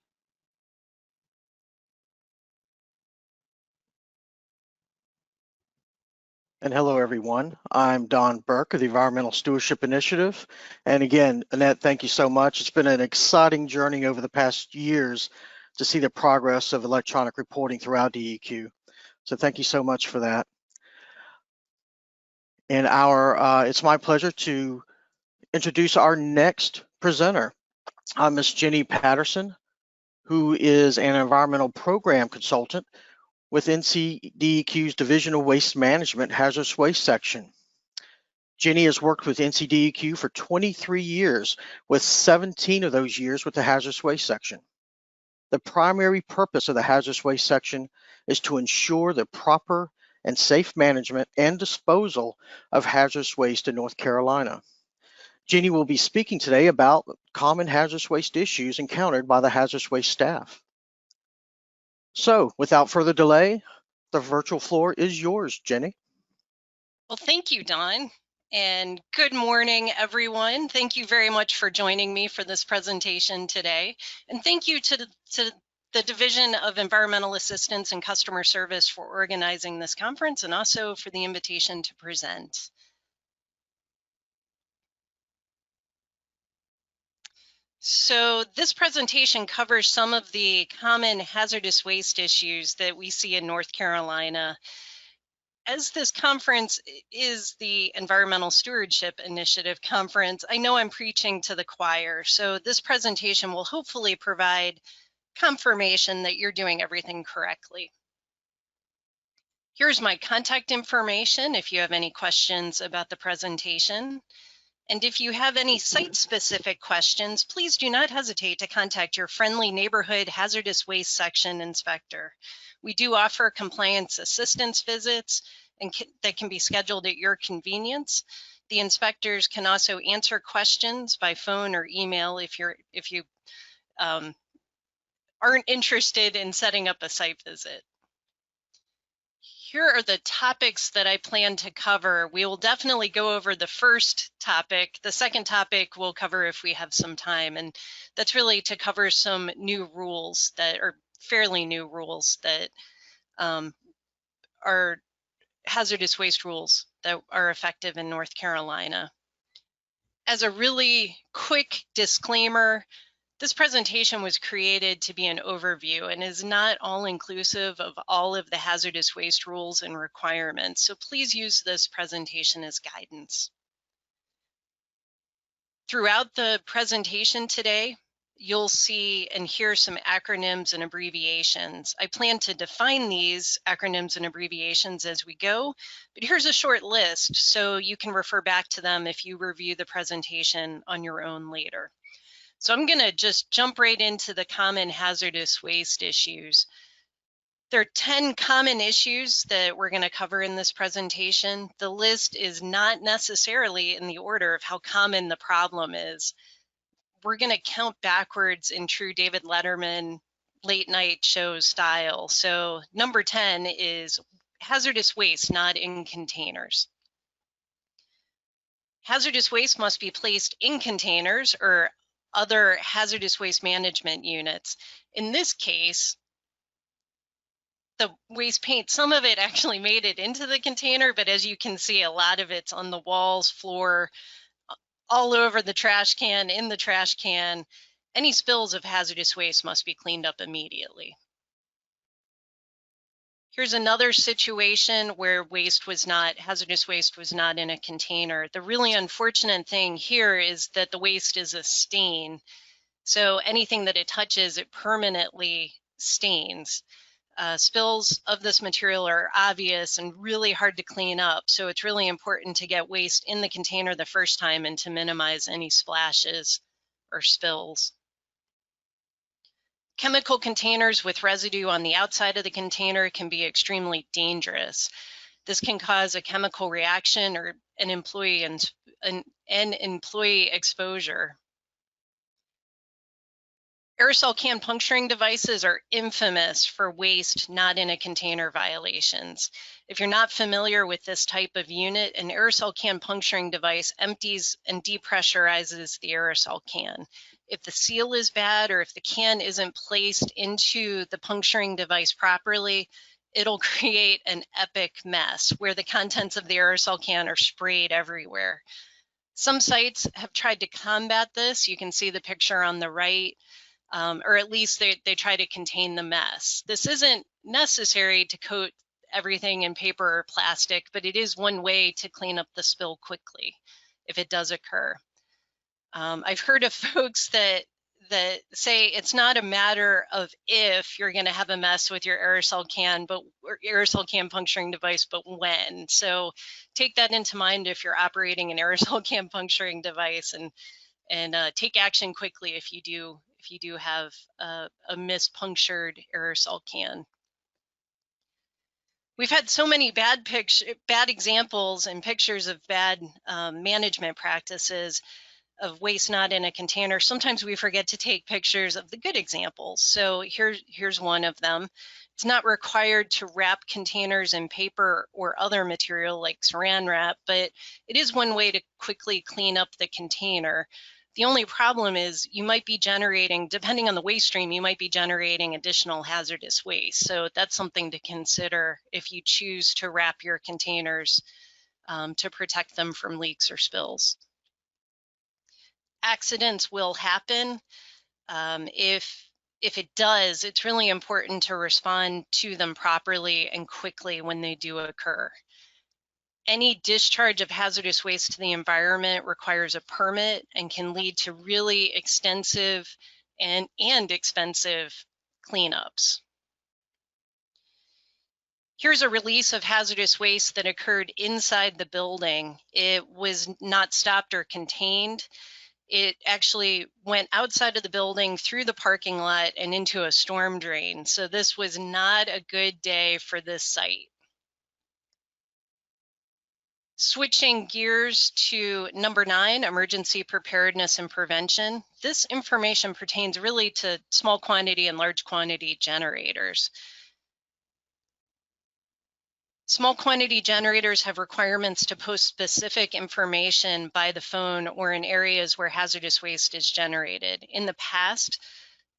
And hello, everyone. I'm Don Burke of the Environmental Stewardship Initiative. And again, Annette, thank you so much. It's been an exciting journey over the past years to see the progress of electronic reporting throughout DEQ. So thank you so much for that. And it's my pleasure to introduce our next presenter, Ms. Jenny Patterson, who is an environmental program consultant with NCDEQ's Division of Waste Management Hazardous Waste Section. Jenny has worked with NCDEQ for 23 years, with 17 of those years with the Hazardous Waste Section. The primary purpose of the Hazardous Waste Section is to ensure the proper and safe management and disposal of hazardous waste in North Carolina. Jenny will be speaking today about common hazardous waste issues encountered by the hazardous waste staff. So, without further delay, the virtual floor is yours, Jenny. Well, thank you, Don, and good morning, everyone. Thank you very much for joining me for this presentation today. And thank you to the Division of Environmental Assistance and Customer Service for organizing this conference and also for the invitation to present. So this presentation covers some of the common hazardous waste issues that we see in North Carolina. As this conference is the Environmental Stewardship Initiative conference, I know I'm preaching to the choir, so this presentation will hopefully provide confirmation that you're doing everything correctly. Here's my contact information if you have any questions about the presentation. And if you have any site-specific questions, please do not hesitate to contact your friendly neighborhood hazardous waste section inspector. We do offer compliance assistance visits that can be scheduled at your convenience. The inspectors can also answer questions by phone or email if you aren't interested in setting up a site visit. Here are the topics that I plan to cover. We will definitely go over the first topic. The second topic we'll cover if we have some time, and that's really to cover some new rules that are fairly new rules that are hazardous waste rules that are effective in North Carolina. As a really quick disclaimer, this presentation was created to be an overview and is not all-inclusive of all of the hazardous waste rules and requirements, so please use this presentation as guidance. Throughout the presentation today, you'll see and hear some acronyms and abbreviations. I plan to define these acronyms and abbreviations as we go, but here's a short list so you can refer back to them if you review the presentation on your own later. So I'm going to just jump right into the common hazardous waste issues. There are 10 common issues that we're going to cover in this presentation. The list is not necessarily in the order of how common the problem is. We're going to count backwards in true David Letterman late night show style. So number 10 is hazardous waste not in containers. Hazardous waste must be placed in containers or other hazardous waste management units. In this case, the waste paint, some of it actually made it into the container, but as you can see, a lot of it's on the walls, floor, all over the trash can, in the trash can. Any spills of hazardous waste must be cleaned up immediately. Here's another situation where hazardous waste was not in a container. The really unfortunate thing here is that the waste is a stain. So anything that it touches, it permanently stains. Spills of this material are obvious and really hard to clean up. So it's really important to get waste in the container the first time and to minimize any splashes or spills. Chemical containers with residue on the outside of the container can be extremely dangerous. This can cause a chemical reaction or an employee exposure. Aerosol can puncturing devices are infamous for waste not in a container violations. If you're not familiar with this type of unit, an aerosol can puncturing device empties and depressurizes the aerosol can. If the seal is bad or if the can isn't placed into the puncturing device properly, it'll create an epic mess where the contents of the aerosol can are sprayed everywhere. Some sites have tried to combat this. You can see the picture on the right. Or at least they try to contain the mess. This isn't necessary to coat everything in paper or plastic, but it is one way to clean up the spill quickly if it does occur. I've heard of folks that say it's not a matter of if you're going to have a mess with your aerosol can, or aerosol can puncturing device, but when. So take that into mind if you're operating an aerosol can puncturing device, and take action quickly if you do have a mispunctured aerosol can. We've had so many bad examples and pictures of bad management practices of waste not in a container. Sometimes we forget to take pictures of the good examples. So here's one of them. It's not required to wrap containers in paper or other material like saran wrap, but it is one way to quickly clean up the container. The only problem is you might be generating, depending on the waste stream, you might be generating additional hazardous waste. So that's something to consider if you choose to wrap your containers to protect them from leaks or spills. Accidents will happen. If it does, it's really important to respond to them properly and quickly when they do occur. Any discharge of hazardous waste to the environment requires a permit and can lead to really extensive and expensive cleanups. Here's a release of hazardous waste that occurred inside the building. It was not stopped or contained. It actually went outside of the building through the parking lot and into a storm drain. So this was not a good day for this site. Switching gears to number 9, emergency preparedness and prevention. This information pertains really to small quantity and large quantity generators. Small quantity generators have requirements to post specific information by the phone or in areas where hazardous waste is generated. In the past,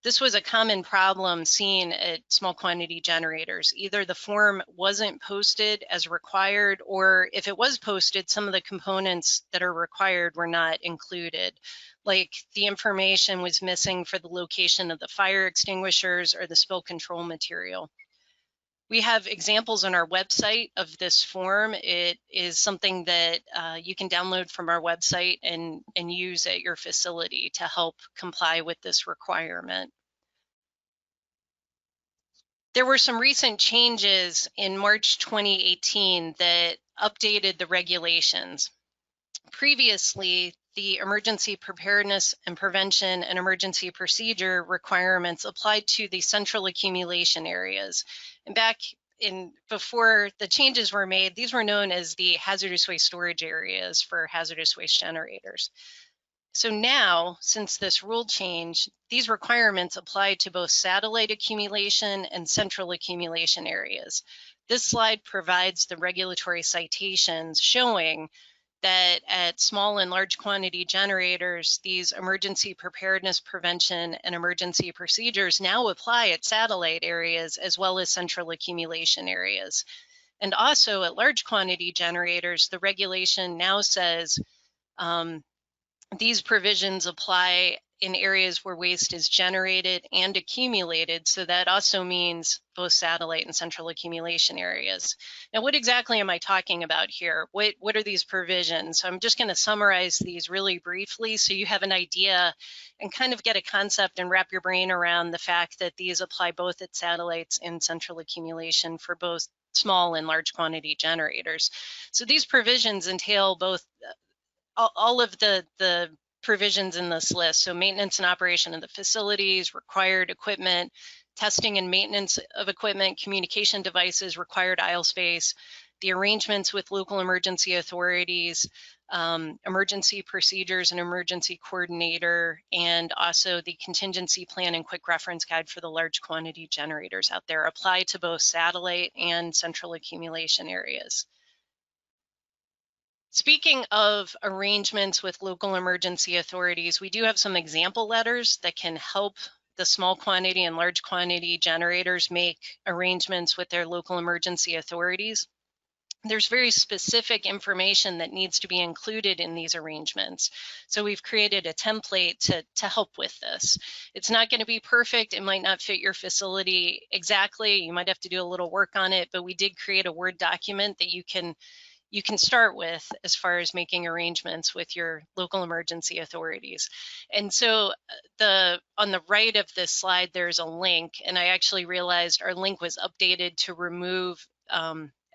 this was a common problem seen at small quantity generators. Either the form wasn't posted as required, or if it was posted, some of the components that are required were not included. Like the information was missing for the location of the fire extinguishers or the spill control material. We have examples on our website of this form. It is something that you can download from our website and use at your facility to help comply with this requirement. There were some recent changes in March 2018 that updated the regulations. Previously, the emergency preparedness and prevention and emergency procedure requirements applied to the central accumulation areas. And before the changes were made, these were known as the hazardous waste storage areas for hazardous waste generators. So now, since this rule change, these requirements apply to both satellite accumulation and central accumulation areas. This slide provides the regulatory citations showing that at small and large quantity generators, these emergency preparedness, prevention, and emergency procedures now apply at satellite areas as well as central accumulation areas. And also at large quantity generators, the regulation now says these provisions apply in areas where waste is generated and accumulated. So that also means both satellite and central accumulation areas. Now, what exactly am I talking about here? What are these provisions? So I'm just going to summarize these really briefly so you have an idea and kind of get a concept and wrap your brain around the fact that these apply both at satellites and central accumulation for both small and large quantity generators. So these provisions entail both all of the provisions in this list. So maintenance and operation of the facilities, required equipment, testing and maintenance of equipment, communication devices, required aisle space, the arrangements with local emergency authorities, emergency procedures and emergency coordinator, and also the contingency plan and quick reference guide for the large quantity generators out there apply to both satellite and central accumulation areas. Speaking of arrangements with local emergency authorities, we do have some example letters that can help the small quantity and large quantity generators make arrangements with their local emergency authorities. There's very specific information that needs to be included in these arrangements. So we've created a template to help with this. It's not going to be perfect. It might not fit your facility exactly. You might have to do a little work on it, but we did create a Word document that you can start with as far as making arrangements with your local emergency authorities. And so on the right of this slide, there's a link, and I actually realized our link was updated to remove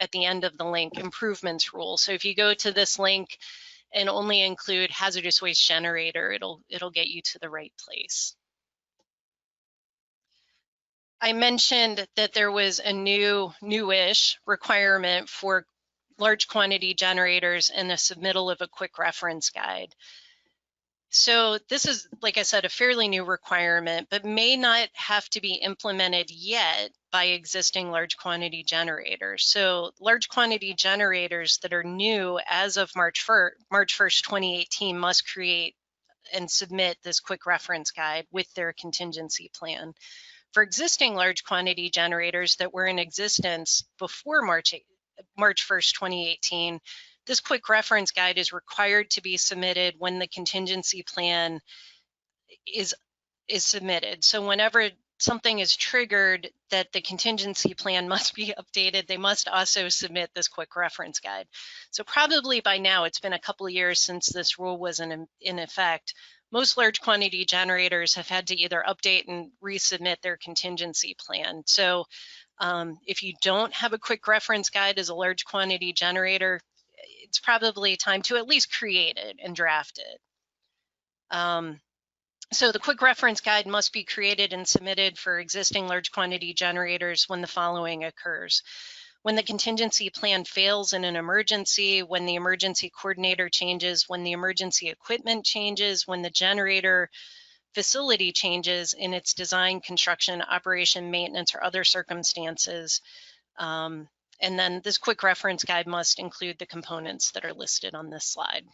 at the end of the link improvements rule. So if you go to this link and only include hazardous waste generator, it'll get you to the right place. I mentioned that there was a newish requirement for large quantity generators and the submittal of a quick reference guide. So this is, like I said, a fairly new requirement, but may not have to be implemented yet by existing large quantity generators. So large quantity generators that are new as of March 1st, 2018 must create and submit this quick reference guide with their contingency plan. For existing large quantity generators that were in existence before March 1st, 2018, this quick reference guide is required to be submitted when the contingency plan is submitted. So whenever something is triggered that the contingency plan must be updated, they must also submit this quick reference guide. So probably by now, it's been a couple of years since this rule was in effect. Most large quantity generators have had to either update and resubmit their contingency plan. So if you don't have a quick reference guide as a large quantity generator, it's probably time to at least create it and draft it. So the quick reference guide must be created and submitted for existing large quantity generators when the following occurs. When the contingency plan fails in an emergency, when the emergency coordinator changes, when the emergency equipment changes, when the generator facility changes in its design, construction, operation, maintenance, or other circumstances. And then this quick reference guide must include the components that are listed on this slide.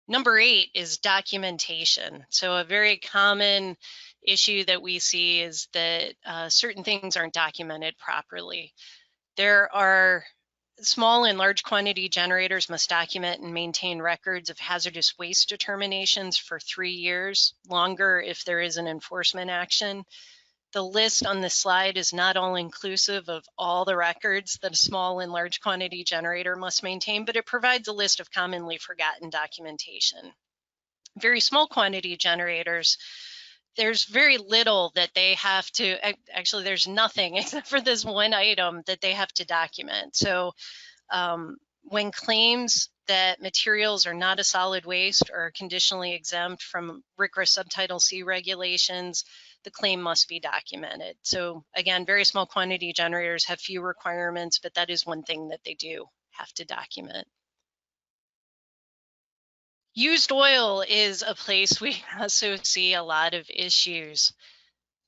Number 8 is documentation. So a very common issue that we see is that certain things aren't documented properly. There are small and large quantity generators must document and maintain records of hazardous waste determinations for 3 years, longer if there is an enforcement action. The list on this slide is not all inclusive of all the records that a small and large quantity generator must maintain, but it provides a list of commonly forgotten documentation. Very small quantity generators, there's very little that they have to, actually there's nothing except for this one item that they have to document. So when claims that materials are not a solid waste or are conditionally exempt from RCRA Subtitle C regulations, the claim must be documented. So again, very small quantity generators have few requirements, but that is one thing that they do have to document. Used oil is a place we also see a lot of issues.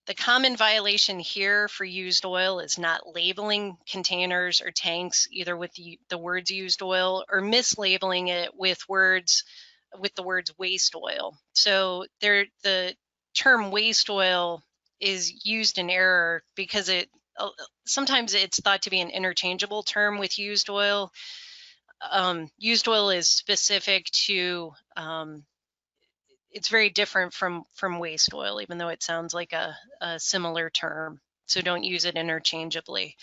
The common violation here for used oil is not labeling containers or tanks either with the words used oil or mislabeling it with the words waste oil. So the term waste oil is used in error because sometimes it's thought to be an interchangeable term with used oil. Used oil is specific to it's very different from waste oil, even though it sounds like a similar term. So don't use it interchangeably.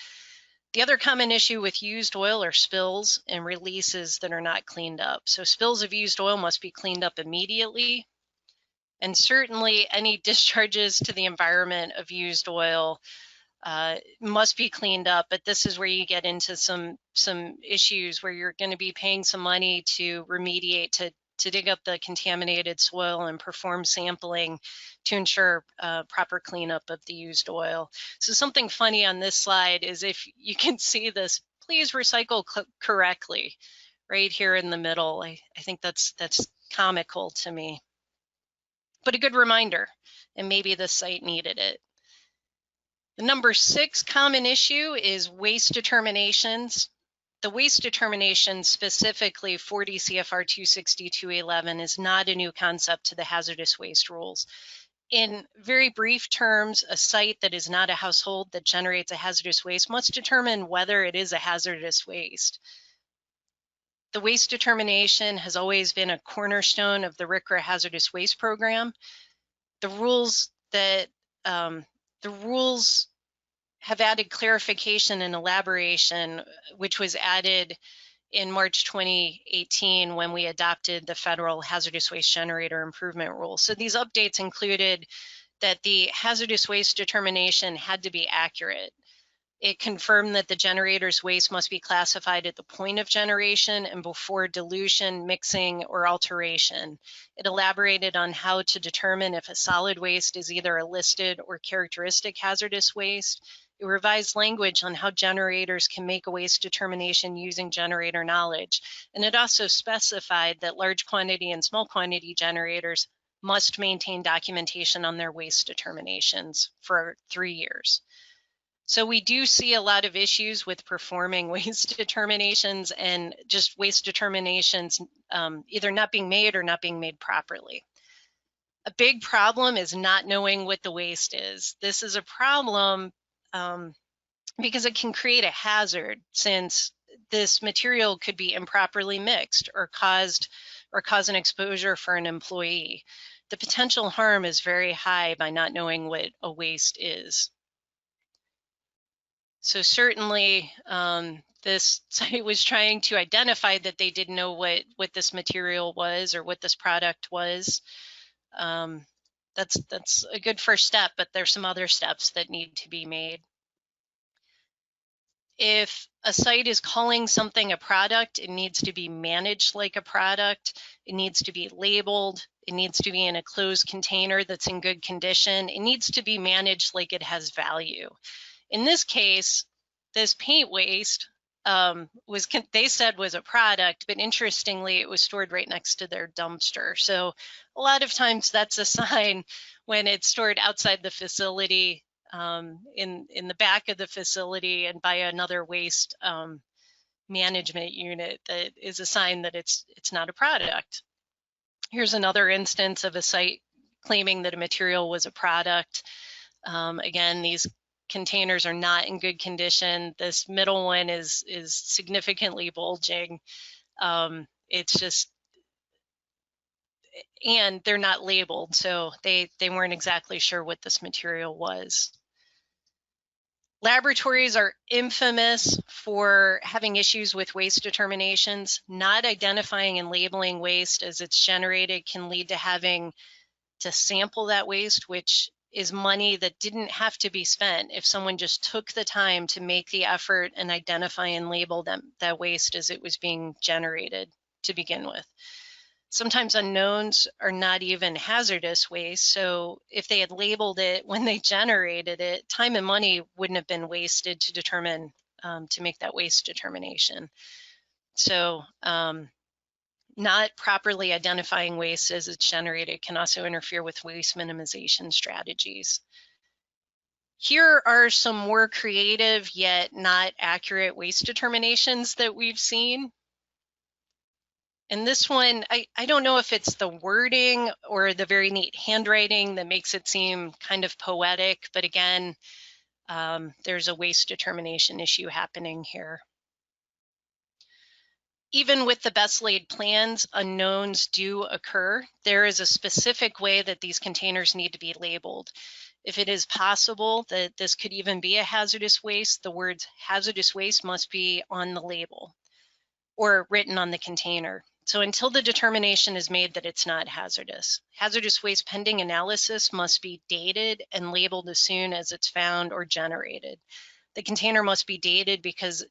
The other common issue with used oil are spills and releases that are not cleaned up. So spills of used oil must be cleaned up immediately. And certainly any discharges to the environment of used oil must be cleaned up, but this is where you get into some issues where you're going to be paying some money to remediate, to dig up the contaminated soil and perform sampling to ensure proper cleanup of the used oil. So something funny on this slide is, if you can see this, please recycle correctly, right here in the middle. I think that's comical to me, but a good reminder, and maybe the site needed it. The number 6 common issue is waste determinations. The waste determination, specifically 40 CFR 262.11, is not a new concept to the hazardous waste rules. In very brief terms, a site that is not a household that generates a hazardous waste must determine whether it is a hazardous waste. The waste determination has always been a cornerstone of the RCRA hazardous waste program. The rules have added clarification and elaboration, which was added in March 2018 when we adopted the federal hazardous waste generator improvement rule. So these updates included that the hazardous waste determination had to be accurate. It confirmed that the generator's waste must be classified at the point of generation and before dilution, mixing, or alteration. It elaborated on how to determine if a solid waste is either a listed or characteristic hazardous waste. It revised language on how generators can make a waste determination using generator knowledge. And it also specified that large quantity and small quantity generators must maintain documentation on their waste determinations for 3 years. So we do see a lot of issues with performing waste determinations, and just waste determinations either not being made or not being made properly. A big problem is not knowing what the waste is. This is a problem because it can create a hazard, since this material could be improperly mixed or cause an exposure for an employee. The potential harm is very high by not knowing what a waste is. So certainly this site was trying to identify that they didn't know what this material was or what this product was. That's a good first step, but there's some other steps that need to be made. If a site is calling something a product, it needs to be managed like a product. It needs to be labeled. It needs to be in a closed container that's in good condition. It needs to be managed like it has value. In this case, this paint waste they said was a product, but interestingly, it was stored right next to their dumpster. So a lot of times that's a sign when it's stored outside the facility, in the back of the facility and by another waste management unit, that is a sign that it's not a product. Here's another instance of a site claiming that a material was a product. Again, these containers are not in good condition. This middle one is significantly bulging. It's just, and they're not labeled, so they weren't exactly sure what this material was. Laboratories are infamous for having issues with waste determinations. Not identifying and labeling waste as it's generated can lead to having to sample that waste, which is money that didn't have to be spent if someone just took the time to make the effort and identify and label that waste as it was being generated to begin with. Sometimes unknowns are not even hazardous waste, so if they had labeled it when they generated it, time and money wouldn't have been wasted to determine, to make that waste determination. So not properly identifying waste as it's generated can also interfere with waste minimization strategies. Here are some more creative yet not accurate waste determinations that we've seen. And this one, I don't know if it's the wording or the very neat handwriting that makes it seem kind of poetic, but again, there's a waste determination issue happening here. Even with the best laid plans, unknowns do occur. There is a specific way that these containers need to be labeled. If it is possible that this could even be a hazardous waste, the words hazardous waste must be on the label or written on the container. So until the determination is made that it's not hazardous, hazardous waste pending analysis must be dated and labeled as soon as it's found or generated. The container must be dated because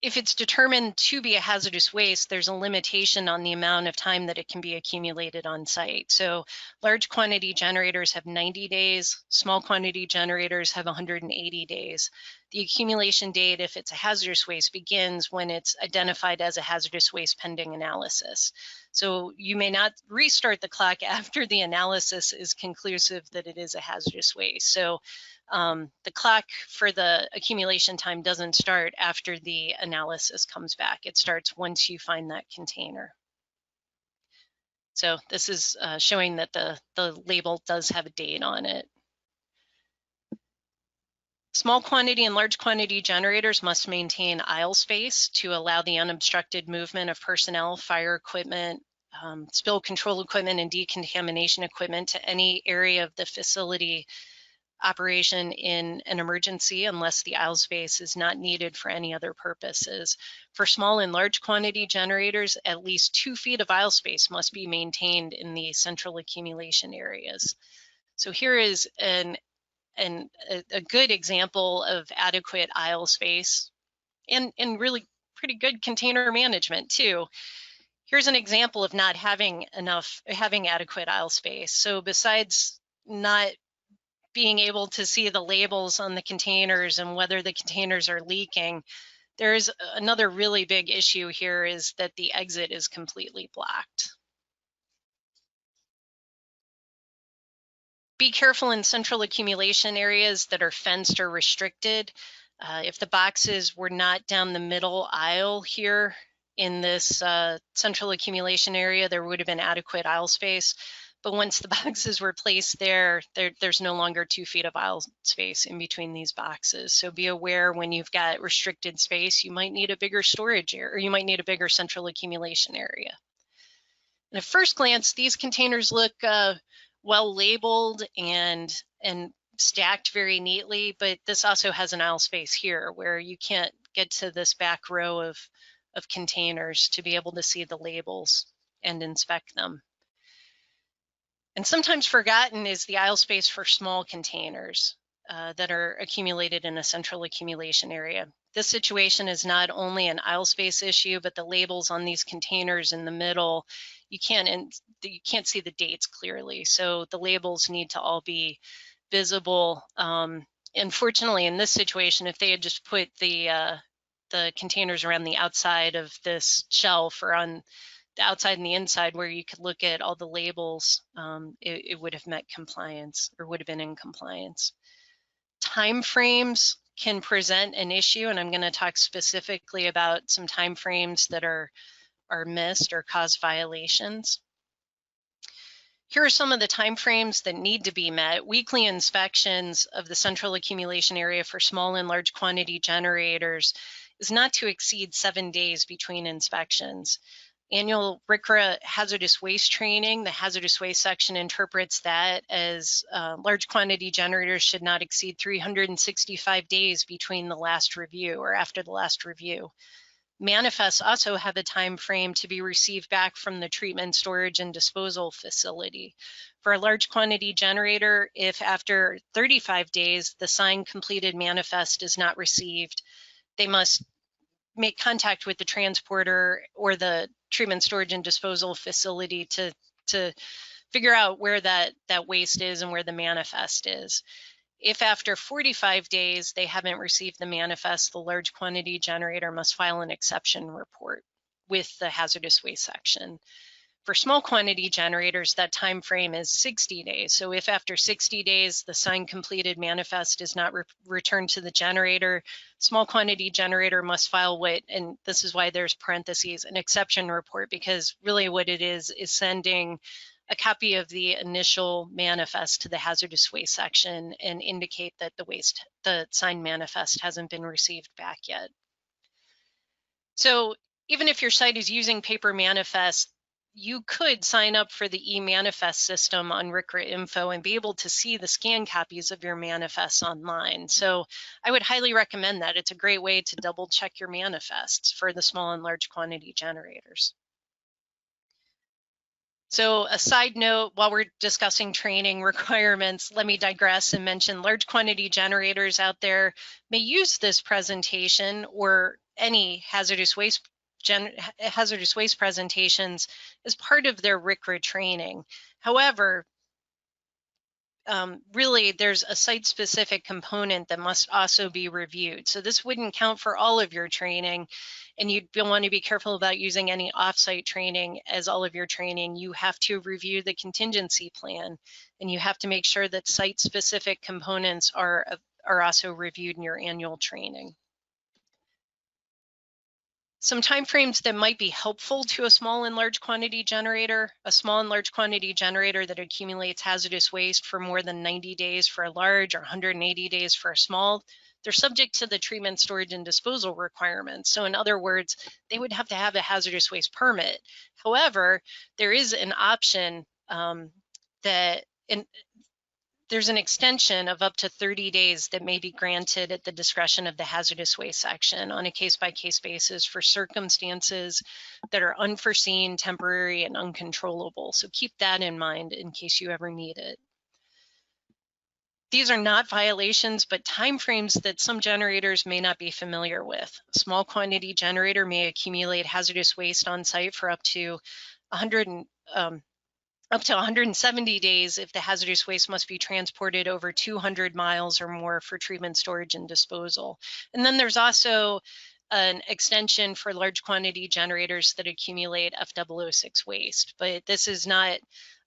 if it's determined to be a hazardous waste, there's a limitation on the amount of time that it can be accumulated on site. So large quantity generators have 90 days, small quantity generators have 180 days. The accumulation date, if it's a hazardous waste, begins when it's identified as a hazardous waste pending analysis. So you may not restart the clock after the analysis is conclusive that it is a hazardous waste. So the clock for the accumulation time doesn't start after the analysis comes back. It starts once you find that container. So this is showing that the label does have a date on it. Small quantity and large quantity generators must maintain aisle space to allow the unobstructed movement of personnel, fire equipment, spill control equipment, and decontamination equipment to any area of the facility operation in an emergency unless the aisle space is not needed for any other purposes. For small and large quantity generators, at least 2 feet of aisle space must be maintained in the central accumulation areas. So here is a good example of adequate aisle space and really pretty good container management too. Here's an example of not having adequate aisle space. So besides not being able to see the labels on the containers and whether the containers are leaking, there's another really big issue here is that the exit is completely blocked. Be careful in central accumulation areas that are fenced or restricted. If the boxes were not down the middle aisle here in this central accumulation area, there would have been adequate aisle space. But once the boxes were placed there's no longer 2 feet of aisle space in between these boxes. So be aware when you've got restricted space, you might need a bigger storage area, or you might need a bigger central accumulation area. And at first glance, these containers look well labeled and stacked very neatly, but this also has an aisle space here where you can't get to this back row of containers to be able to see the labels and inspect them. And sometimes forgotten is the aisle space for small containers that are accumulated in a central accumulation area. This situation is not only an aisle space issue, but the labels on these containers in the middle, you can't see the dates clearly. So the labels need to all be visible. Unfortunately, in this situation, if they had just put the containers around the outside of this shelf or on the outside and the inside where you could look at all the labels, it would have met compliance or would have been in compliance. Time frames can present an issue, and I'm going to talk specifically about some time frames that are missed or cause violations. Here are some of the time frames that need to be met. Weekly inspections of the central accumulation area for small and large quantity generators is not to exceed 7 days between inspections. Annual RCRA hazardous waste training, the hazardous waste section interprets that as large quantity generators should not exceed 365 days between the last review or after the last review. Manifests also have a time frame to be received back from the treatment, storage, and disposal facility. For a large quantity generator, if after 35 days the signed completed manifest is not received, they must make contact with the transporter or the treatment, storage, and disposal facility to figure out where that waste is and where the manifest is. If after 45 days they haven't received the manifest, the large quantity generator must file an exception report with the hazardous waste section. For small quantity generators, that time frame is 60 days. So if after 60 days the signed completed manifest is not returned to the generator, small quantity generator must file and this is why there's parentheses, an exception report, because really what it is sending a copy of the initial manifest to the hazardous waste section and indicate that the signed manifest hasn't been received back yet. So even if your site is using paper manifest, you could sign up for the e-manifest system on RCRA Info and be able to see the scan copies of your manifests online. So I would highly recommend that. It's a great way to double check your manifests for the small and large quantity generators. So a side note, while we're discussing training requirements, let me digress and mention large quantity generators out there may use this presentation or any hazardous waste presentations as part of their RCRA training. However, really there's a site-specific component that must also be reviewed. So this wouldn't count for all of your training, and you'd want to be careful about using any off-site training as all of your training. You have to review the contingency plan, and you have to make sure that site-specific components are also reviewed in your annual training. Some timeframes that might be helpful to a small and large quantity generator. A small and large quantity generator that accumulates hazardous waste for more than 90 days for a large or 180 days for a small, they're subject to the treatment, storage, and disposal requirements. So in other words, they would have to have a hazardous waste permit. However, there is an option there's an extension of up to 30 days that may be granted at the discretion of the hazardous waste section on a case-by-case basis for circumstances that are unforeseen, temporary, and uncontrollable. So keep that in mind in case you ever need it. These are not violations, but timeframes that some generators may not be familiar with. A small quantity generator may accumulate hazardous waste on site for up to 170 days if the hazardous waste must be transported over 200 miles or more for treatment, storage, and disposal. And then there's also an extension for large quantity generators that accumulate F006 waste, but this is not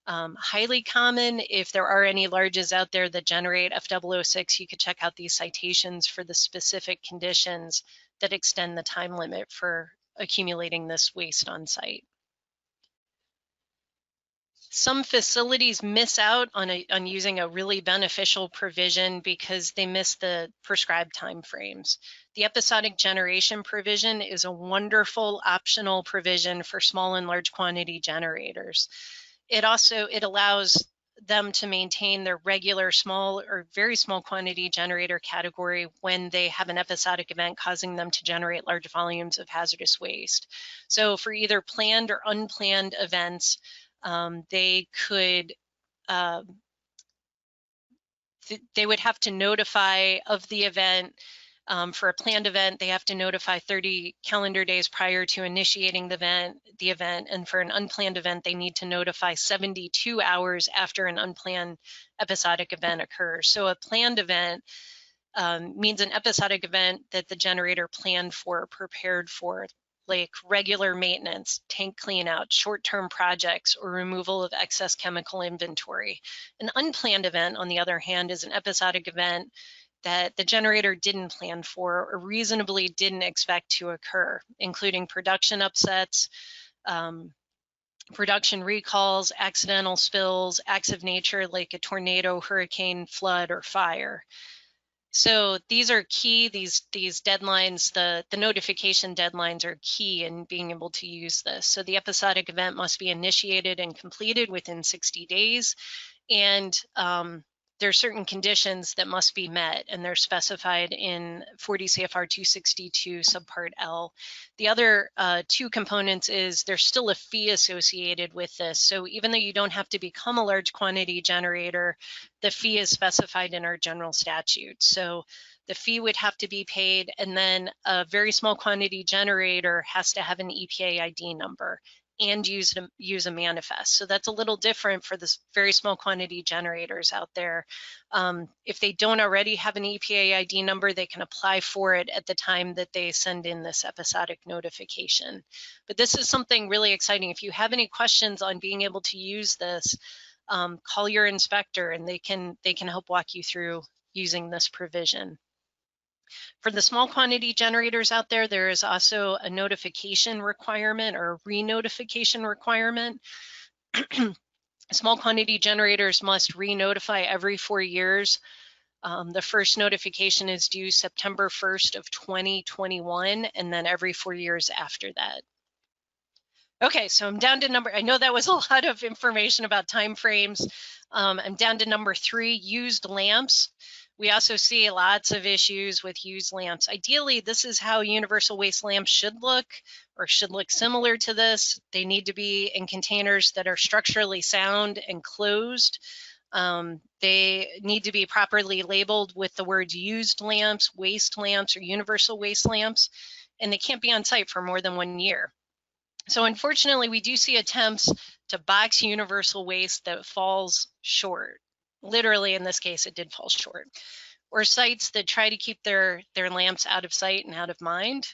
highly common. If there are any larges out there that generate F006, you could check out these citations for the specific conditions that extend the time limit for accumulating this waste on site. Some facilities miss out on using a really beneficial provision because they miss the prescribed timeframes. The episodic generation provision is a wonderful optional provision for small and large quantity generators. It allows them to maintain their regular small or very small quantity generator category when they have an episodic event causing them to generate large volumes of hazardous waste. So for either planned or unplanned events, they would have to notify of the event. For a planned event, they have to notify 30 calendar days prior to initiating the event. And for an unplanned event, they need to notify 72 hours after an unplanned episodic event occurs. So a planned event means an episodic event that the generator planned for, prepared for, like regular maintenance, tank clean out, short-term projects, or removal of excess chemical inventory. An unplanned event, on the other hand, is an episodic event that the generator didn't plan for or reasonably didn't expect to occur, including production upsets, production recalls, accidental spills, acts of nature like a tornado, hurricane, flood, or fire. So these are key, these deadlines, the notification deadlines are key in being able to use this. So the episodic event must be initiated and completed within 60 days. And there are certain conditions that must be met, and they're specified in 40 CFR 262 subpart L. The other two components is there's still a fee associated with this. So even though you don't have to become a large quantity generator, the fee is specified in our general statute. So the fee would have to be paid, and then a very small quantity generator has to have an EPA ID number and use a manifest. So that's a little different for the very small quantity generators out there. If they don't already have an EPA ID number, they can apply for it at the time that they send in this episodic notification. But this is something really exciting. If you have any questions on being able to use this, call your inspector and they can help walk you through using this provision. For the small quantity generators out there, there is also a notification requirement or a re-notification requirement. Small quantity generators must re-notify every 4 years The first notification is due September 1st of 2021, and then every 4 years after that. Okay, so I'm down to I know that was a lot of information about timeframes. I'm down to number 3, used lamps. We also see lots of issues with used lamps. Ideally, this is how universal waste lamps should look, or should look similar to this. They need to be in containers that are structurally sound and closed. They need to be properly labeled with the words used lamps, waste lamps, or universal waste lamps, and they can't be on site for more than 1 year. So unfortunately, we do see attempts to box universal waste that falls short. Literally, in this case, it did fall short. Or sites that try to keep their lamps out of sight and out of mind.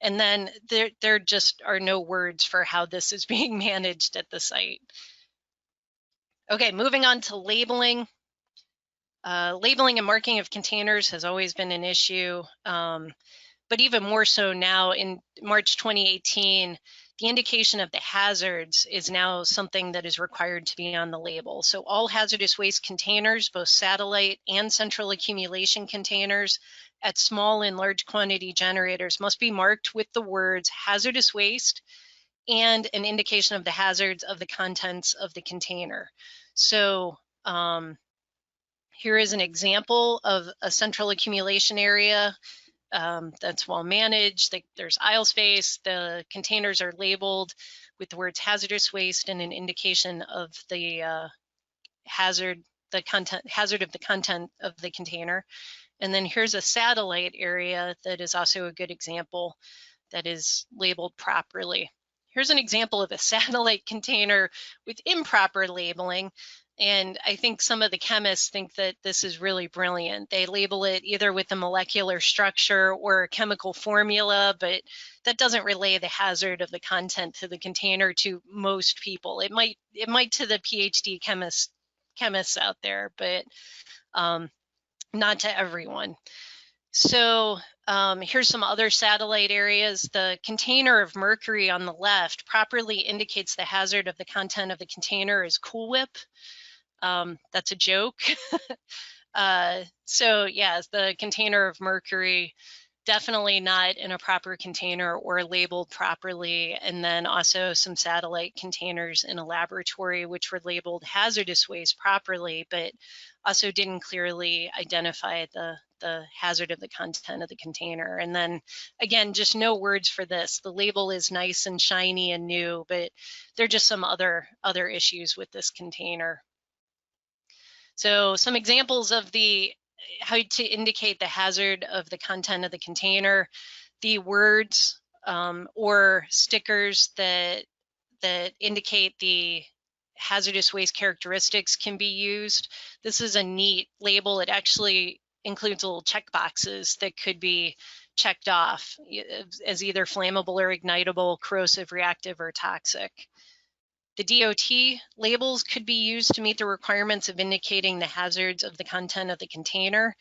And then there just are no words for how this is being managed at the site. Okay, moving on to labeling. Labeling and marking of containers has always been an issue, but even more so now in March 2018, the indication of the hazards is now something that is required to be on the label. So all hazardous waste containers, both satellite and central accumulation containers at small and large quantity generators, must be marked with the words hazardous waste and an indication of the hazards of the contents of the container. So here is an example of a central accumulation area that's well managed. There's aisle space. The containers are labeled with the words hazardous waste and an indication of the hazard of the content of the container. And then here's a satellite area that is also a good example that is labeled properly. Here's an example of a satellite container with improper labeling. And I think some of the chemists think that this is really brilliant. They label it either with a molecular structure or a chemical formula, but that doesn't relay the hazard of the content to the container to most people. It might to the PhD chemists out there, but not to everyone. So here's some other satellite areas. The container of mercury on the left properly indicates the hazard of the content of the container is Cool Whip. That's a joke. So yes, the container of mercury, definitely not in a proper container or labeled properly. And then also some satellite containers in a laboratory, which were labeled hazardous waste properly, but also didn't clearly identify the hazard of the content of the container. And then again, just no words for this. The label is nice and shiny and new, but there are just some other issues with this container. So some examples of how to indicate the hazard of the content of the container, the words or stickers that indicate the hazardous waste characteristics can be used. This is a neat label. It actually includes little check boxes that could be checked off as either flammable or ignitable, corrosive, reactive, or toxic. The DOT labels could be used to meet the requirements of indicating the hazards of the content of the container.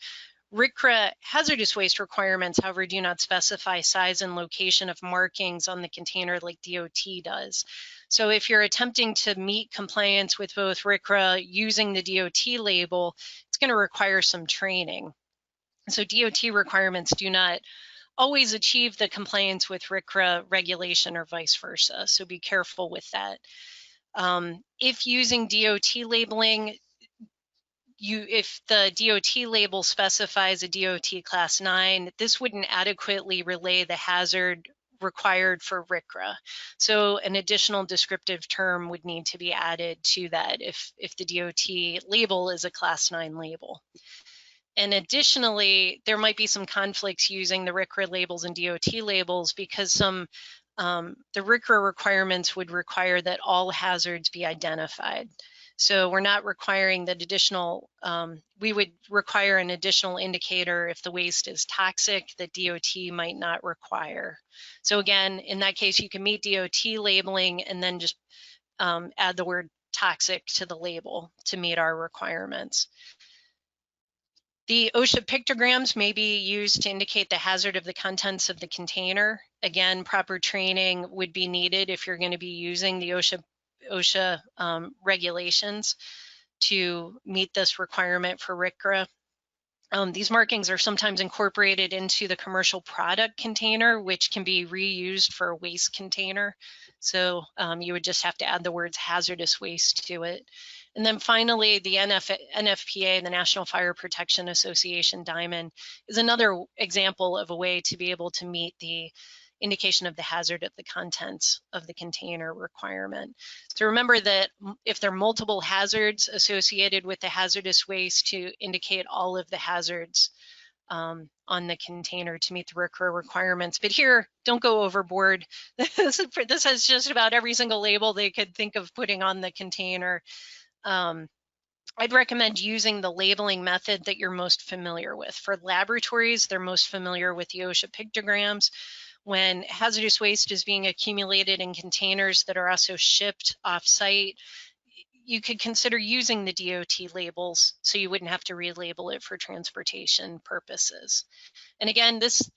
RCRA hazardous waste requirements, however, do not specify size and location of markings on the container like DOT does. So if you're attempting to meet compliance with both RCRA using the DOT label, it's going to require some training. So DOT requirements do not always achieve the compliance with RCRA regulation or vice versa. So be careful with that. If using DOT labeling, if the DOT label specifies a DOT class 9, this wouldn't adequately relay the hazard required for RCRA. So an additional descriptive term would need to be added to that if the DOT label is a class 9 label. And additionally, there might be some conflicts using the RCRA labels and DOT labels because the RCRA requirements would require that all hazards be identified. So we're not requiring that additional, we would require an additional indicator if the waste is toxic that DOT might not require. So again, in that case, you can meet DOT labeling and then just add the word toxic to the label to meet our requirements. The OSHA pictograms may be used to indicate the hazard of the contents of the container. Again, proper training would be needed if you're going to be using the OSHA regulations to meet this requirement for RCRA. These markings are sometimes incorporated into the commercial product container, which can be reused for a waste container. So you would just have to add the words hazardous waste to it. And then finally, the NFPA, the National Fire Protection Association Diamond, is another example of a way to be able to meet the indication of the hazard of the contents of the container requirement. So remember that if there are multiple hazards associated with the hazardous waste, to indicate all of the hazards on the container to meet the RCRA requirements. But here, don't go overboard. This has just about every single label they could think of putting on the container. I'd recommend using the labeling method that you're most familiar with. For laboratories, they're most familiar with the OSHA pictograms. When hazardous waste is being accumulated in containers that are also shipped off-site, you could consider using the DOT labels so you wouldn't have to relabel it for transportation purposes. And again, this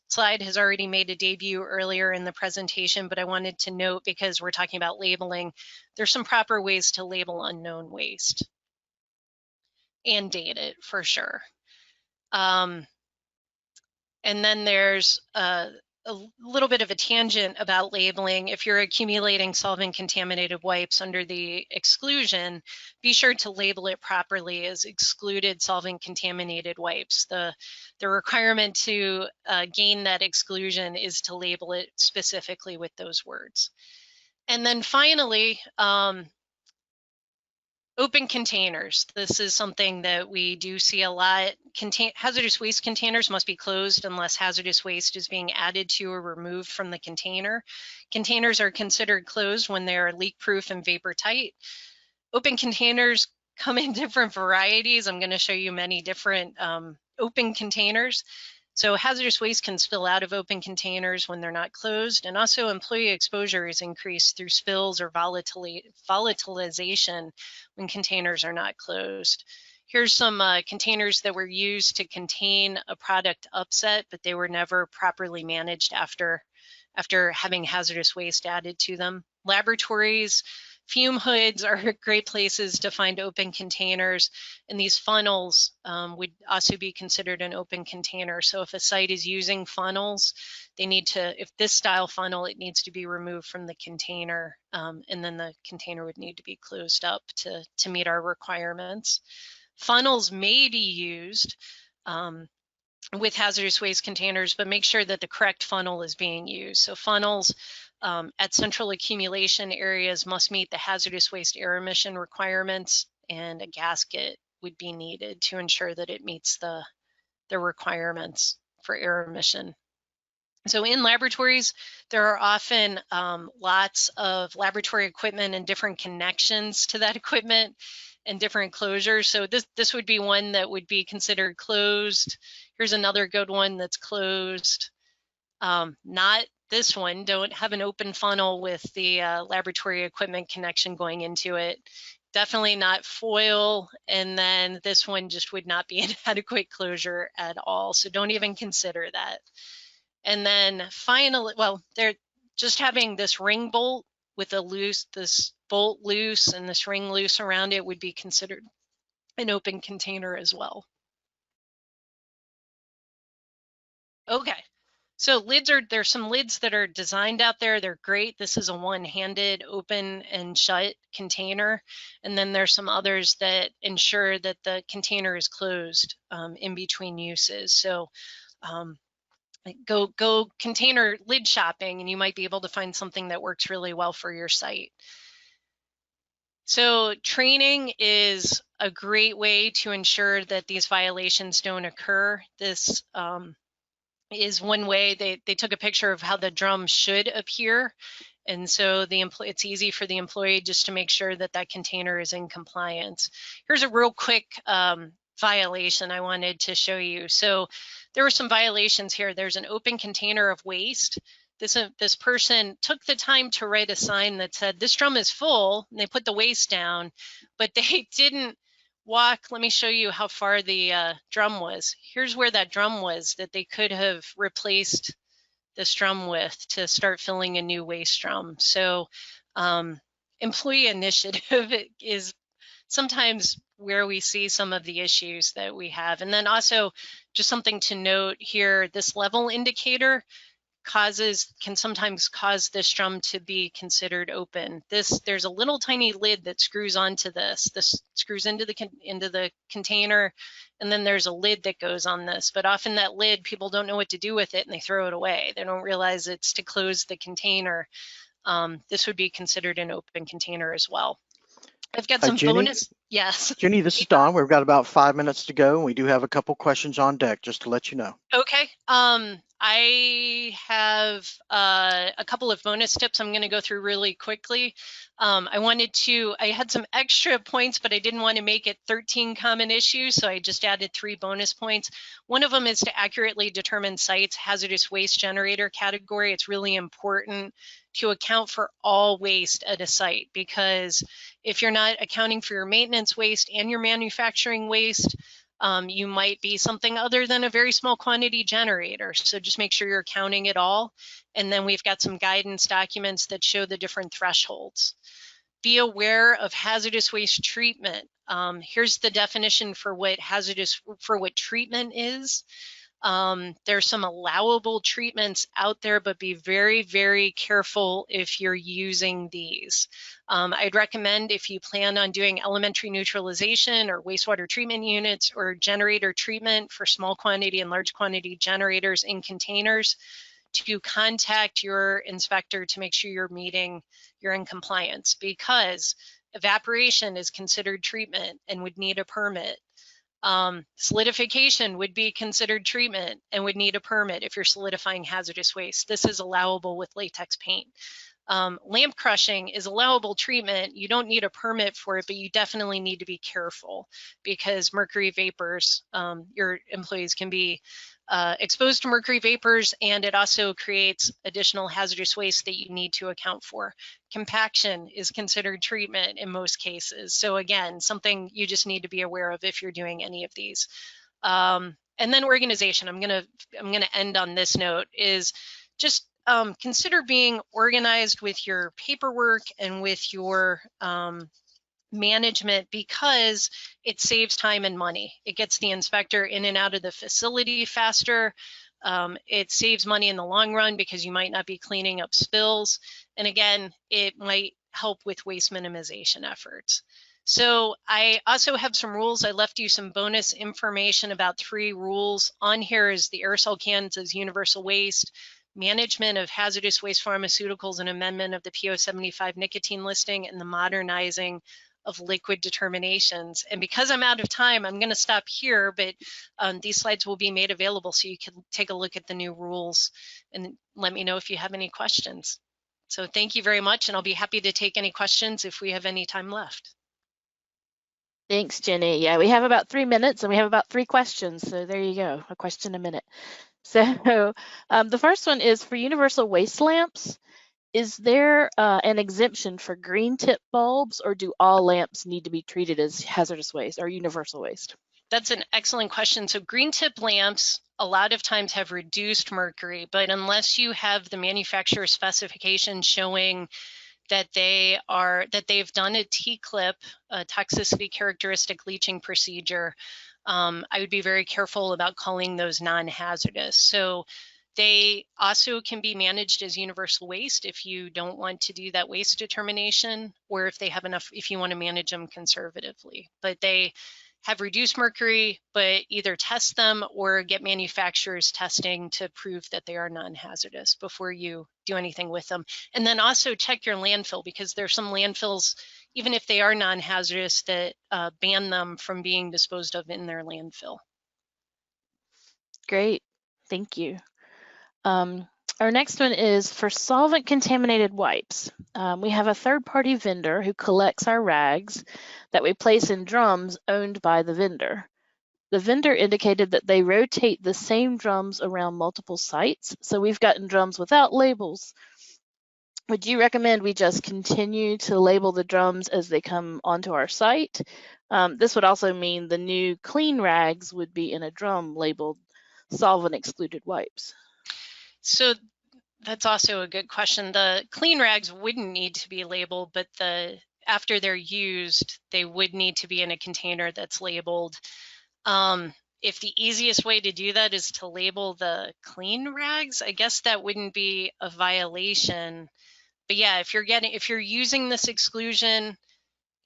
slide has already made a debut earlier in the presentation, but I wanted to note, because we're talking about labeling, there's some proper ways to label unknown waste and date it for sure. And then there's a little bit of a tangent about labeling. If you're accumulating solvent contaminated wipes under the exclusion, be sure to label it properly as excluded solvent contaminated wipes. The requirement to gain that exclusion is to label it specifically with those words. And then finally, open containers. This is something that we do see a lot. Hazardous waste containers must be closed unless hazardous waste is being added to or removed from the container. Containers are considered closed when they are leak-proof and vapor-tight. Open containers come in different varieties. I'm going to show you many different open containers. So hazardous waste can spill out of open containers when they're not closed, and also employee exposure is increased through spills or volatilization when containers are not closed. Here's some containers that were used to contain a product upset, but they were never properly managed after having hazardous waste added to them. Laboratories, fume hoods are great places to find open containers, and these funnels would also be considered an open container. So if a site is using funnels, they need to, if this style funnel, it needs to be removed from the container, and then the container would need to be closed up to meet our requirements. Funnels may be used with hazardous waste containers, but make sure that the correct funnel is being used. So funnels at central accumulation areas must meet the hazardous waste air emission requirements, and a gasket would be needed to ensure that it meets the requirements for air emission. So in laboratories, there are often lots of laboratory equipment and different connections to that equipment and different closures. So this would be one that would be considered closed. Here's another good one that's closed. Not this one, don't have an open funnel with the laboratory equipment connection going into it. Definitely not foil. And then this one just would not be an adequate closure at all. So don't even consider that. And then finally, well, they're just having this ring bolt with this bolt loose and this ring loose around it would be considered an open container as well. Okay. So there's some lids that are designed out there. They're great. This is a one-handed open and shut container. And then there's some others that ensure that the container is closed in between uses. So go container lid shopping and you might be able to find something that works really well for your site. So training is a great way to ensure that these violations don't occur. This is one way. They took a picture of how the drum should appear. And so it's easy for the employee just to make sure that that container is in compliance. Here's a real quick violation I wanted to show you. So there were some violations here. There's an open container of waste. This person took the time to write a sign that said, this drum is full, and they put the waste down, but they didn't walk. Let me show you how far the drum was. Here's where that drum was that they could have replaced this drum with to start filling a new waste drum. So employee initiative is sometimes where we see some of the issues that we have. And then also just something to note here, this level indicator can sometimes cause this drum to be considered open. There's a little tiny lid that screws onto this. This screws into the container, and then there's a lid that goes on this. But often that lid, people don't know what to do with it and they throw it away. They don't realize it's to close the container. This would be considered an open container as well. I've got some bonus. Yes. Jenny, this is Don. We've got about 5 minutes to go, and we do have a couple questions on deck, just to let you know. Okay. I have a couple of bonus tips I'm going to go through really quickly. I had some extra points, but I didn't want to make it 13 common issues, so I just added 3 bonus points. One of them is to accurately determine sites' hazardous waste generator category. It's really important to account for all waste at a site, because if you're not accounting for your maintenance waste and your manufacturing waste, you might be something other than a very small quantity generator. So just make sure you're counting it all. And then we've got some guidance documents that show the different thresholds. Be aware of hazardous waste treatment. Here's the definition for what treatment is. There's some allowable treatments out there, but be very, very careful if you're using these. I'd recommend, if you plan on doing elementary neutralization or wastewater treatment units or generator treatment for small quantity and large quantity generators in containers, to contact your inspector to make sure you're in compliance, because evaporation is considered treatment and would need a permit. Solidification would be considered treatment and would need a permit if you're solidifying hazardous waste. This is allowable with latex paint. Lamp crushing is allowable treatment. You don't need a permit for it, but you definitely need to be careful, because mercury vapors, your employees can be exposed to mercury vapors, and it also creates additional hazardous waste that you need to account for. Compaction is considered treatment in most cases. So again, something you just need to be aware of if you're doing any of these. And then organization, I'm gonna end on this note, is just consider being organized with your paperwork and with your management, because it saves time and money. It gets the inspector in and out of the facility faster. It saves money in the long run because you might not be cleaning up spills. And again, it might help with waste minimization efforts. So I also have some rules. I left you some bonus information about 3 rules. On here is the aerosol cans as universal waste, management of hazardous waste pharmaceuticals, and amendment of the PO75 nicotine listing, and the modernizing of liquid determinations. And because I'm out of time, I'm going to stop here, but these slides will be made available so you can take a look at the new rules and let me know if you have any questions. So thank you very much, and I'll be happy to take any questions if we have any time left. Thanks, Jenny. Yeah, we have about 3 minutes and we have about 3 questions. So there you go, a question a minute. So the first one is for universal waste lamps. Is there an exemption for green tip bulbs, or do all lamps need to be treated as hazardous waste or universal waste? That's an excellent question. So green tip lamps a lot of times have reduced mercury, but unless you have the manufacturer specification showing that they've done a T-clip, a toxicity characteristic leaching procedure, I would be very careful about calling those non-hazardous. So they also can be managed as universal waste if you don't want to do that waste determination, or if they have enough, if you want to manage them conservatively. But they have reduced mercury, but either test them or get manufacturers testing to prove that they are non-hazardous before you do anything with them. And then also check your landfill, because there's some landfills, even if they are non-hazardous, that ban them from being disposed of in their landfill. Great, thank you. Our next one is for solvent contaminated wipes. We have a third-party vendor who collects our rags that we place in drums owned by the vendor. The vendor indicated that they rotate the same drums around multiple sites, so we've gotten drums without labels. Would you recommend we just continue to label the drums as they come onto our site? This would also mean the new clean rags would be in a drum labeled solvent excluded wipes. So that's also a good question. The clean rags wouldn't need to be labeled, but the after they're used, they would need to be in a container that's labeled. If the easiest way to do that is to label the clean rags, I guess that wouldn't be a violation. But yeah, if you're using this exclusion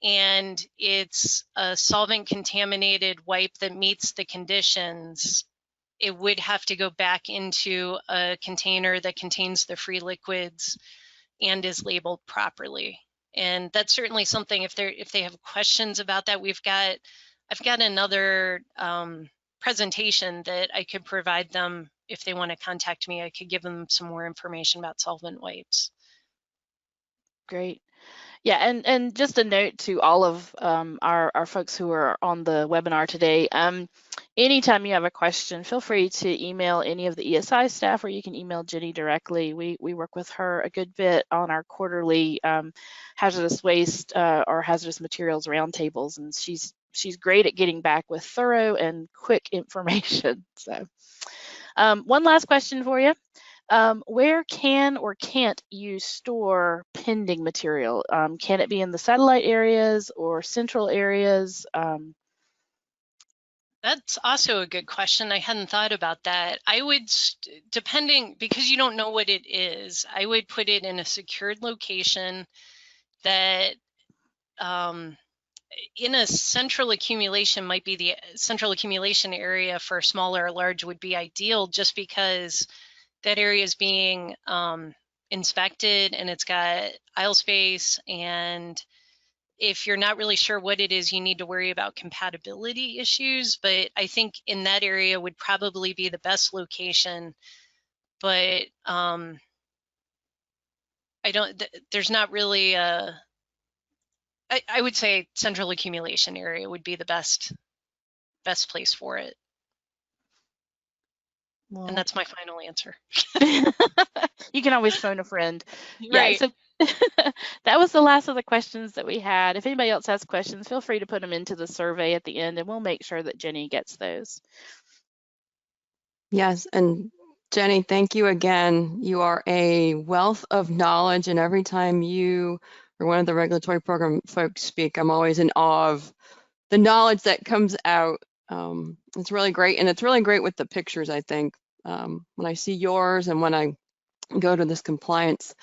and it's a solvent contaminated wipe that meets the conditions, it would have to go back into a container that contains the free liquids and is labeled properly. And that's certainly something, if they have questions about that, I've got another presentation that I could provide them. If they want to contact me, I could give them some more information about solvent wipes. Great. Yeah, and just a note to all of our folks who are on the webinar today, anytime you have a question, feel free to email any of the ESI staff, or you can email Jenny directly. We work with her a good bit on our quarterly hazardous waste or hazardous materials roundtables, and she's great at getting back with thorough and quick information. So one last question for you. Where can or can't you store pending material? Can it be in the satellite areas or central areas? That's also a good question. I hadn't thought about that. I would, depending, because you don't know what it is, I would put it in a secured location that in a central accumulation might be the central accumulation area for smaller or large would be ideal, just because that area is being inspected and it's got aisle space, and if you're not really sure what it is, you need to worry about compatibility issues. But I think in that area would probably be the best location. But there's not really I would say central accumulation area would be the best place for it. Well, and that's my final answer. You can always phone a friend. Right. Yeah, so that was the last of the questions that we had. If anybody else has questions, feel free to put them into the survey at the end, and we'll make sure that Jenny gets those. Yes, and Jenny, thank you again. You are a wealth of knowledge, and every time you or one of the regulatory program folks speak, I'm always in awe of the knowledge that comes out. It's really great, and it's really great with the pictures, I think. When I see yours and when I go to this compliance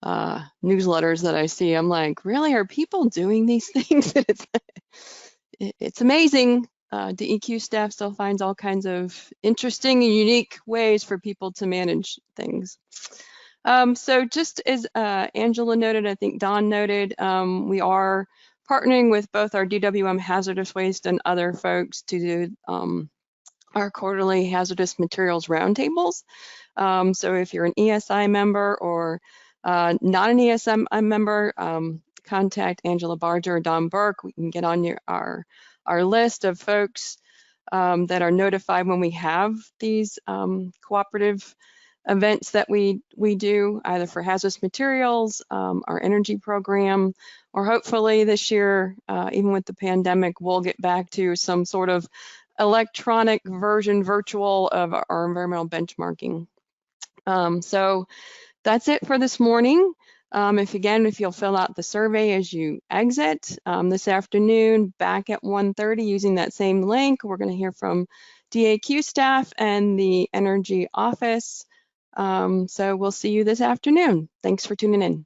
newsletters that I see, I'm like, really, are people doing these things? It's amazing. DEQ staff still finds all kinds of interesting and unique ways for people to manage things. So just as Angela noted, I think Don noted, we are partnering with both our DWM hazardous waste and other folks to do our quarterly hazardous materials roundtables. So if you're an ESI member or not an ESI member, contact Angela Barger or Don Burke. We can get on our list of folks that are notified when we have these cooperative events that we do, either for hazardous materials, our energy program, or hopefully this year, even with the pandemic, we'll get back to some sort of electronic version, virtual, of our environmental benchmarking. So that's it for this morning. If you'll fill out the survey as you exit this afternoon, back at 1:30 using that same link, we're going to hear from DAQ staff and the energy office. So we'll see you this afternoon. Thanks for tuning in.